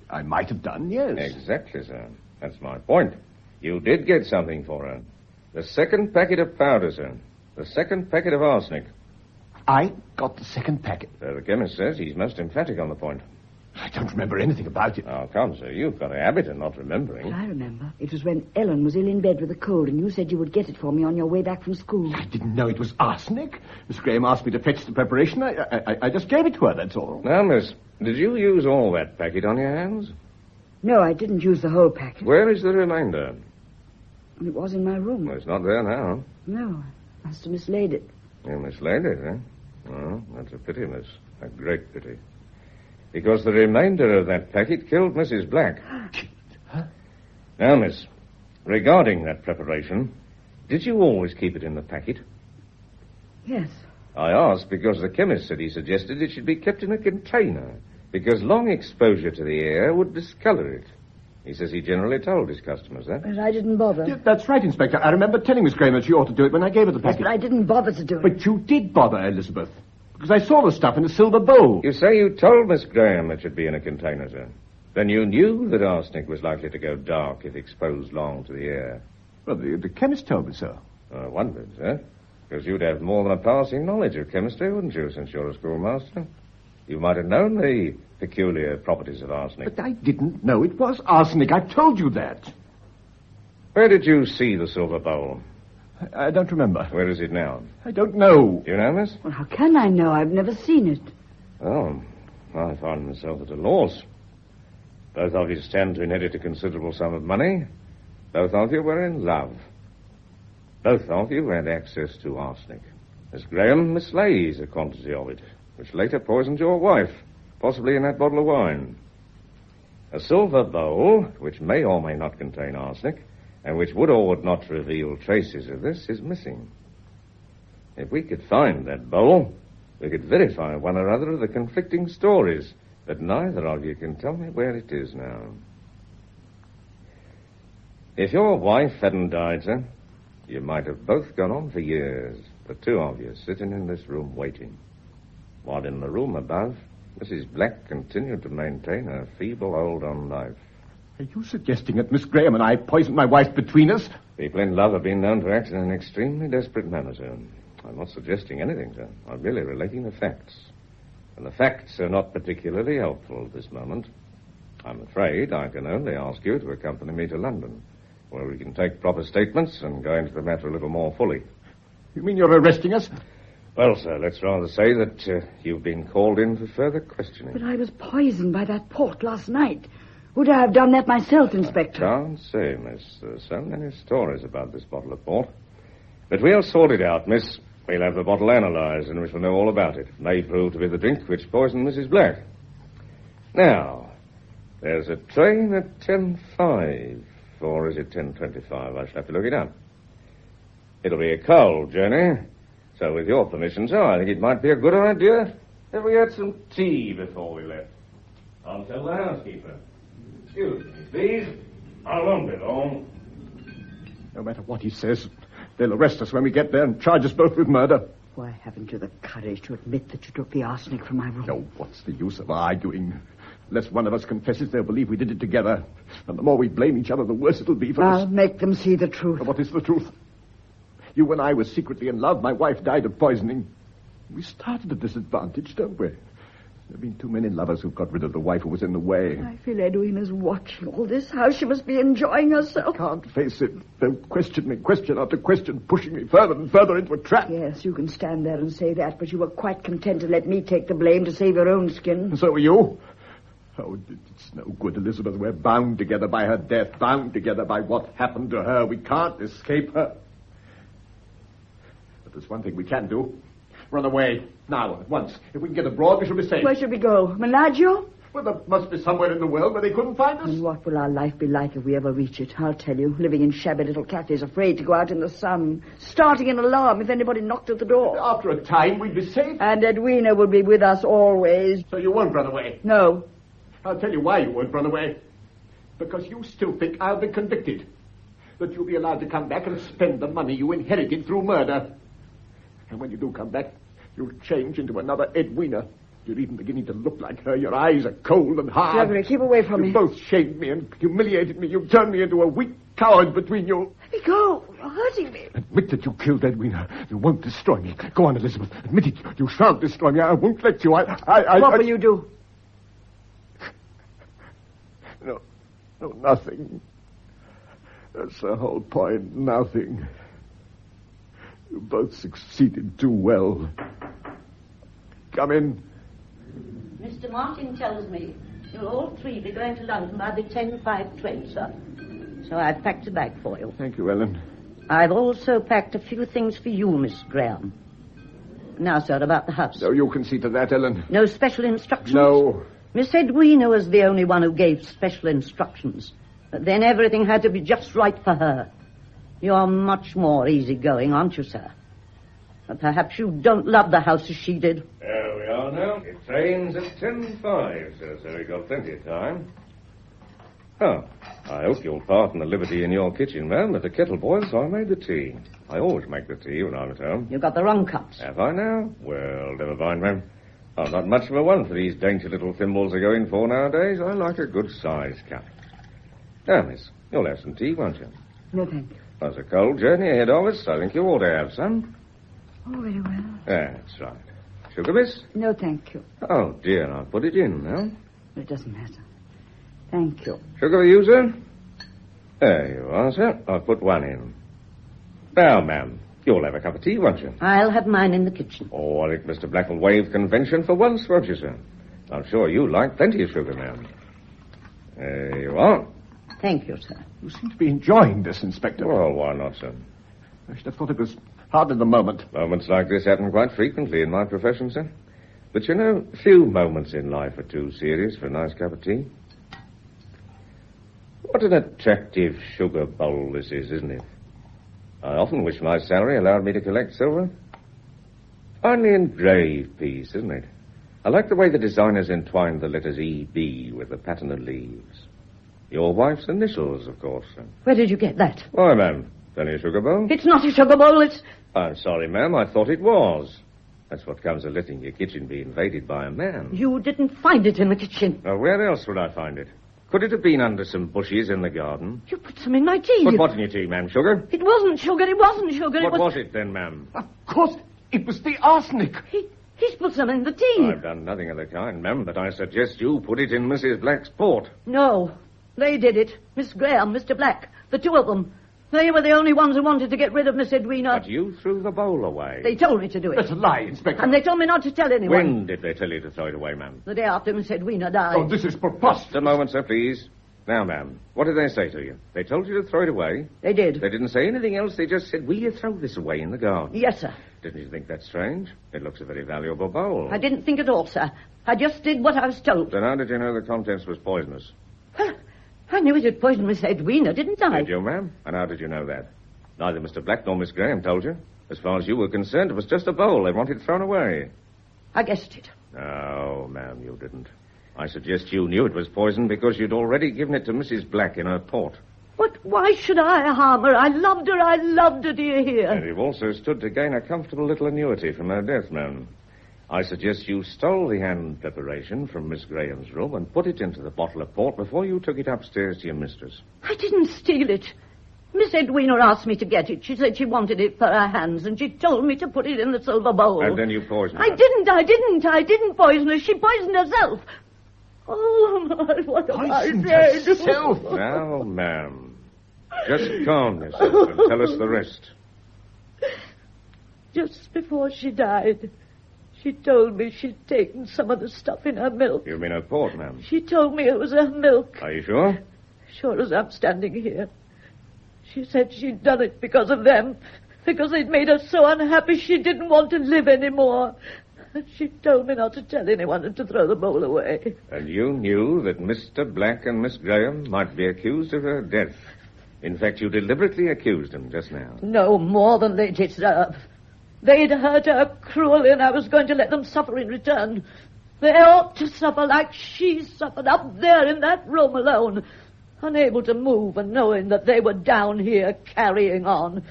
I might have done, yes. Exactly, sir. That's my point. You did get something for her. The second packet of powder, sir. The second packet of arsenic. I got the second packet. So the chemist says he's most emphatic on the point. I don't remember anything about it. Oh, come, sir. You've got a habit of not remembering. I remember. It was when Ellen was ill in bed with a cold, and you said you would get it for me on your way back from school. I didn't know it was arsenic. Miss Graham asked me to fetch the preparation. I just gave it to her, that's all. Now, miss, did you use all that packet on your hands? No, I didn't use the whole packet. Where is the remainder? It was in my room. Well, it's not there now. No, I must have mislaid it. You mislaid it, eh? Well, that's a pity, miss. A great pity. Because the remainder of that packet killed Mrs. Black. Huh? Now, miss, regarding that preparation, did you always keep it in the packet? Yes. I asked because the chemist said he suggested it should be kept in a container, because long exposure to the air would discolor it. He says he generally told his customers that. But I didn't bother. Yeah, that's right, Inspector. I remember telling Miss Graham that she ought to do it when I gave her the Yes, packet. but I didn't bother to do it. But you did bother, Elizabeth. Because I saw the stuff in a silver bowl. You say you told Miss Graham it should be in a container, sir. Then you knew that arsenic was likely to go dark if exposed long to the air. Well, the chemist told me so. I wondered, sir. Because you'd have more than a passing knowledge of chemistry, wouldn't you, since you're a schoolmaster? You might have known the peculiar properties of arsenic. But I didn't know it was arsenic. I told you that. Where did you see the silver bowl? I don't remember. Where is it now? I don't know. Do you know, miss? Well, how can I know? I've never seen it. Oh, I find myself at a loss. Both of you stand to inherit a considerable sum of money. Both of you were in love. Both of you had access to arsenic. Miss Graham mislays a quantity of it, which later poisoned your wife, possibly in that bottle of wine. A silver bowl, which may or may not contain arsenic, and which would or would not reveal traces of this, is missing. If we could find that bowl, we could verify one or other of the conflicting stories, but neither of you can tell me where it is now. If your wife hadn't died, sir, you might have both gone on for years, the two of you sitting in this room waiting. While in the room above, Mrs. Black continued to maintain her feeble hold on life. Are you suggesting that Miss Graham and I poisoned my wife between us? People in love have been known to act in an extremely desperate manner, sir. I'm not suggesting anything, sir. I'm merely relating the facts. And the facts are not particularly helpful at this moment. I'm afraid I can only ask you to accompany me to London, where we can take proper statements and go into the matter a little more fully. You mean you're arresting us? Well, sir, let's rather say that you've been called in for further questioning. But I was poisoned by that port last night. Would I have done that myself, Inspector? I can't say, miss. There's so many stories about this bottle of port. But we'll sort it out, miss. We'll have the bottle analyzed, and we shall know all about it. It may prove to be the drink which poisoned Mrs. Black. Now, there's a train at 10:05, or is it 10:25? I shall have to look it up. It'll be a cold journey, so with your permission, sir, I think it might be a good idea if we had some tea before we left. I'll tell the housekeeper. Excuse me, please. I won't be long. No matter what he says, they'll arrest us when we get there and charge us both with murder. Why haven't you the courage to admit that you took the arsenic from my room? No, what's the use of arguing? Unless one of us confesses, they'll believe we did it together. And the more we blame each other, the worse it'll be for us. I'll make them see the truth. What is the truth? You and I were secretly in love. My wife died of poisoning. We started at a disadvantage, don't we? There have been too many lovers who've got rid of the wife who was in the way. I feel Edwina's watching all this. How she must be enjoying herself. I can't face it. They'll question me, question after question, pushing me further and further into a trap. Yes, you can stand there and say that, but you were quite content to let me take the blame to save your own skin. And so are you. Oh, it's no good, Elizabeth. We're bound together by her death, bound together by what happened to her. We can't escape her. But there's one thing we can do. Run away. Now, at once. If we can get abroad, we shall be safe. Where should we go? Menaggio? Well, there must be somewhere in the world where they couldn't find us. And what will our life be like if we ever reach it? I'll tell you, living in shabby little cafes, afraid to go out in the sun, starting an alarm if anybody knocked at the door. After a time, we'd be safe. And Edwina will be with us always. So you won't run away? No. I'll tell you why you won't run away. Because you still think I'll be convicted. That you'll be allowed to come back and spend the money you inherited through murder. And when you do come back, you'll change into another Edwina. You're even beginning to look like her. Your eyes are cold and hard. Gregory, keep away from me. You both shamed me and humiliated me. You've turned me into a weak coward between you. Let me go. You're hurting me. Admit that you killed Edwina. You won't destroy me. Go on, Elizabeth. Admit it. You shan't destroy me. I won't let you. What will you do? No, nothing. That's the whole point. Nothing. You both succeeded too well. Come in. Mr. Martin tells me you'll all three be going to London by the 10:05 train, sir. So I've packed a bag for you. Thank you, Ellen. I've also packed a few things for you, Miss Graham. Now, sir, about the house. No, you can see to that, Ellen. No special instructions? No. Miss Edwina was the only one who gave special instructions. But then everything had to be just right for her. You're much more easygoing, aren't you, sir? But perhaps you don't love the house as she did. There we are now. It trains at 10:05, so we've got plenty of time. Oh, I hope you'll pardon the liberty in your kitchen, ma'am, that the kettle boils, so I made the tea. I always make the tea when I'm at home. You got the wrong cups. Have I now? Well, never mind, ma'am. I'm not much of a one for these dainty little thimbles are going for nowadays. I like a good-sized cup. Now, miss, you'll have some tea, won't you? No, thank you. There's a cold journey ahead of us. I think you ought to have some. Oh, very well. That's right. Sugar, miss? No, thank you. Oh, dear, I'll put it in now. It doesn't matter. Thank you. Sugar for you, sir? There you are, sir. I'll put one in. Now, ma'am, you'll have a cup of tea, won't you? I'll have mine in the kitchen. Oh, I think Mr. Black will waive convention for once, won't you, sir? I'm sure you like plenty of sugar, ma'am. There you are. Thank you, sir. You seem to be enjoying this, Inspector. Well, why not, sir? I should have thought it was hard in the moment. Moments like this happen quite frequently in my profession, sir. But you know, few moments in life are too serious for a nice cup of tea. What an attractive sugar bowl this is, isn't it? I often wish my salary allowed me to collect silver. Finely engraved piece, isn't it? I like the way the designers entwined the letters E.B. with the pattern of leaves. Your wife's initials, of course, sir. Where did you get that? Why, ma'am? Only a sugar bowl? It's not a sugar bowl, it's... I'm sorry, ma'am. I thought it was. That's what comes of letting your kitchen be invaded by a man. You didn't find it in the kitchen. Now, where else would I find it? Could it have been under some bushes in the garden? You put some in my tea. Put what in your tea, ma'am? Sugar? It wasn't sugar. It wasn't sugar. What was it then, ma'am? Of course, it was the arsenic. He's put some in the tea. I've done nothing of the kind, ma'am, but I suggest you put it in Mrs. Black's port. No, they did it. Miss Graham, Mr. Black, the two of them. They were the only ones who wanted to get rid of Miss Edwina. But you threw the bowl away. They told me to do it. That's a lie, Inspector. And they told me not to tell anyone. When did they tell you to throw it away, ma'am? The day after Miss Edwina died. Oh, this is preposterous. Just a moment, sir, please. Now, ma'am, what did they say to you? They told you to throw it away? They did. They didn't say anything else. They just said, will you throw this away in the garden? Yes, sir. Didn't you think that strange? It looks a very valuable bowl. I didn't think at all, sir. I just did what I was told. Then how did you know the contents was poisonous? Well, I knew it had poisoned Miss Edwina, didn't I? Did you, ma'am? And how did you know that? Neither Mr. Black nor Miss Graham told you. As far as you were concerned, it was just a bowl they wanted thrown away. I guessed it. No, ma'am, you didn't. I suggest you knew it was poison because you'd already given it to Mrs. Black in her port. But why should I harm her? I loved her, do you hear? And you've also stood to gain a comfortable little annuity from her death, ma'am. I suggest you stole the hand preparation from Miss Graham's room and put it into the bottle of port before you took it upstairs to your mistress. I didn't steal it. Miss Edwina asked me to get it. She said she wanted it for her hands, and she told me to put it in the silver bowl. And then you poisoned her. I didn't poison her. She poisoned herself. Oh, my, what have I said? Herself. Now, ma'am, just calm yourself and tell us the rest. Just before she died, she told me she'd taken some of the stuff in her milk. You mean her port, ma'am? She told me it was her milk. Are you sure? Sure as I'm standing here. She said she'd done it because of them, because they'd made her so unhappy she didn't want to live anymore. She told me not to tell anyone and to throw the bowl away. And you knew that Mr. Black and Miss Graham might be accused of her death. In fact, you deliberately accused them just now. No more than they deserve. They'd hurt her cruelly, and I was going to let them suffer in return. They ought to suffer like she suffered up there in that room alone, unable to move and knowing that they were down here carrying on.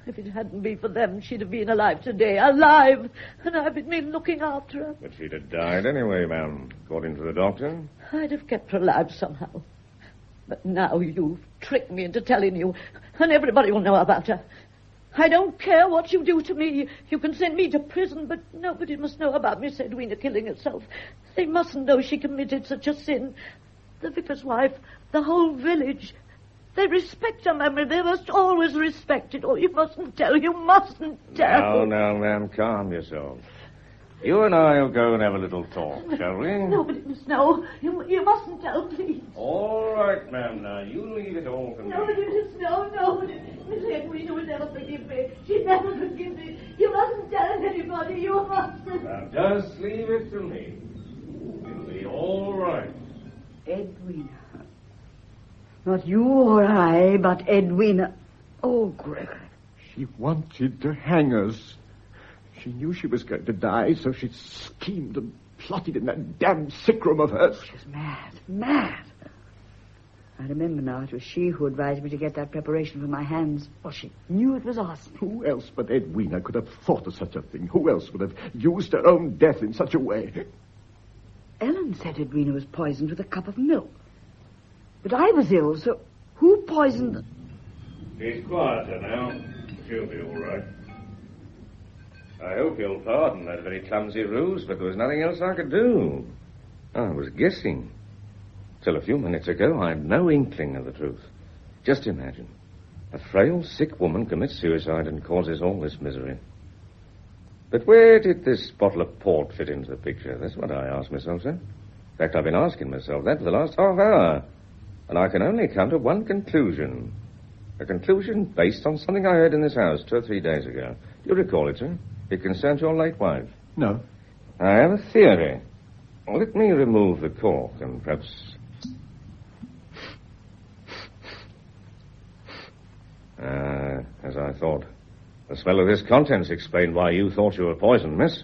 If it hadn't been for them, she'd have been alive today, alive, and I've been looking after her. But she'd have died anyway, ma'am, according to the doctor. I'd have kept her alive somehow. But now you've tricked me into telling you, and everybody will know about her. I don't care what you do to me. You can send me to prison, but nobody must know about Miss Edwina killing herself. They mustn't know she committed such a sin. The vicar's wife, the whole village, they respect her memory. They must always respect it. Oh, you mustn't tell. You mustn't tell. Now, ma'am, calm yourself. You and I will go and have a little talk, shall we? Nobody must know. You mustn't tell, please. All right, ma'am. Now, you leave it all to me. Nobody must know. Nobody. Miss Edwina would never forgive me. She'd never forgive me. You mustn't tell anybody. You mustn't. Now, just leave it to me. It'll be all right. Edwina. Not you or I, but Edwina. Oh, Gregory. She wanted to hang us. She knew she was going to die, so she schemed and plotted in that damn sick room of hers. She was mad. I remember now, it was she who advised me to get that preparation for my hands. Well, she knew it was us. Who else but Edwina could have thought of such a thing? Who else would have used her own death in such a way? Ellen said Edwina was poisoned with a cup of milk. But I was ill, so who poisoned... She's quieter now. She'll be all right. I hope you'll pardon that very clumsy ruse, but there was nothing else I could do. I was guessing. Till a few minutes ago, I had no inkling of the truth. Just imagine. A frail, sick woman commits suicide and causes all this misery. But where did this bottle of port fit into the picture? That's what I asked myself, sir. In fact, I've been asking myself that for the last half hour. And I can only come to one conclusion. A conclusion based on something I heard in this house 2 or 3 days ago. Do you recall it, sir? It concerns your late wife. No. I have a theory. Let me remove the cork and perhaps... as I thought. The smell of this contents explained why you thought you were poisoned, miss.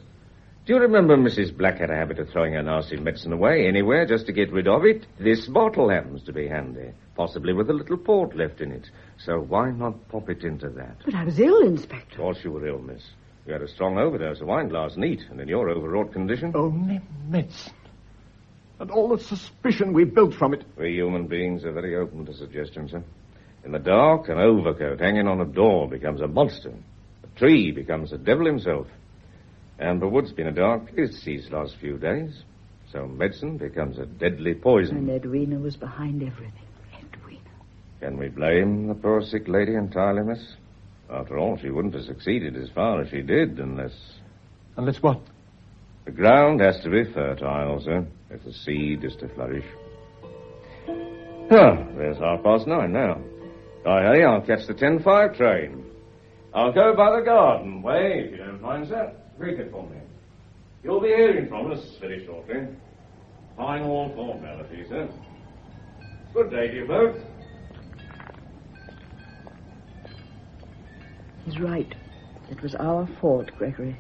Do you remember Mrs. Black had a habit of throwing her nasty medicine away anywhere just to get rid of it? This bottle happens to be handy, possibly with a little port left in it. So why not pop it into that? But I was ill, Inspector. Of course you were ill, miss. You had a strong overdose of wine last night, and in your overwrought condition... Only medicine. And all the suspicion we built from it. We human beings are very open to suggestion, sir. In the dark, an overcoat hanging on a door becomes a monster. A tree becomes the devil himself. And the wood's been a dark place these last few days. So medicine becomes a deadly poison. And Edwina was behind everything. Edwina. Can we blame the poor sick lady entirely, miss? After all, she wouldn't have succeeded as far as she did unless... Unless what? The ground has to be fertile, sir, if the seed is to flourish. Oh, there's 9:30 now. Hey, I'll catch the 10:05 train. I'll go by the garden way, if you don't mind, sir. Greet it for me. You'll be hearing from us very shortly. Final formality, sir. Good day to you both. He's right. It was our fault, Gregory.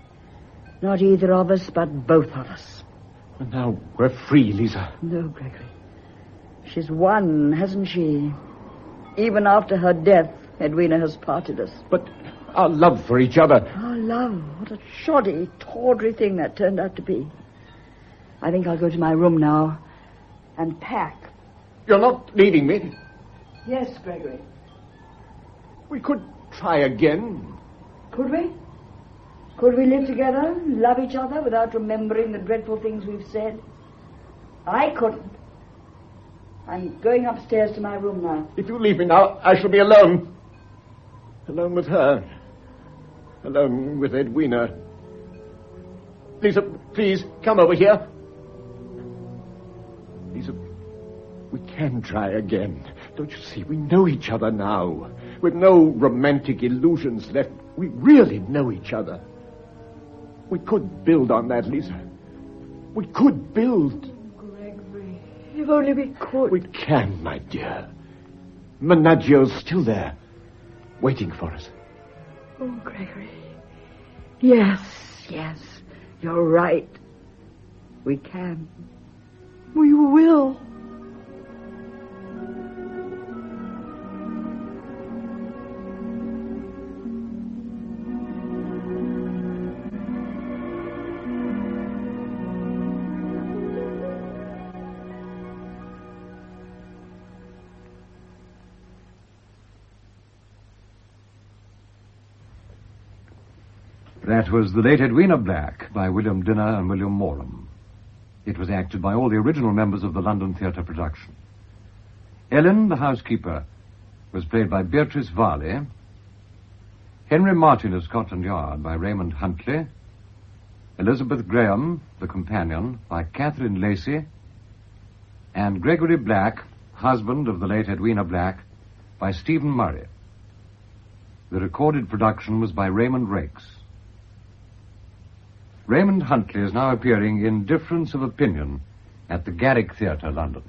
Not either of us, but both of us. And now we're free, Lisa. No, Gregory. She's won, hasn't she? Even after her death, Edwina has parted us. But our love for each other... Our love. What a shoddy, tawdry thing that turned out to be. I think I'll go to my room now and pack. You're not leaving me? Yes, Gregory. We could try again. Could we? Could we live together, love each other without remembering the dreadful things we've said? I couldn't. I'm going upstairs to my room now. If you leave me now, I shall be alone. Alone with her. Alone with Edwina. Lisa, please, come over here. Lisa, we can try again. Don't you see? We know each other now. With no romantic illusions left, we really know each other. We could build on that, Lisa. We could build. Gregory, if only we could. We can, my dear. Menaggio's still there, waiting for us. Oh, Gregory. Yes, you're right. We can. We will. That was The Late Edwina Black by William Dinner and William Morum. It was acted by all the original members of the London Theatre production. Ellen, the housekeeper, was played by Beatrice Varley. Henry Martin of Scotland Yard by Raymond Huntley. Elizabeth Graham, the companion, by Catherine Lacey. And Gregory Black, husband of the late Edwina Black, by Stephen Murray. The recorded production was by Raymond Rakes. Raymond Huntley is now appearing in Difference of Opinion at the Garrick Theatre, London.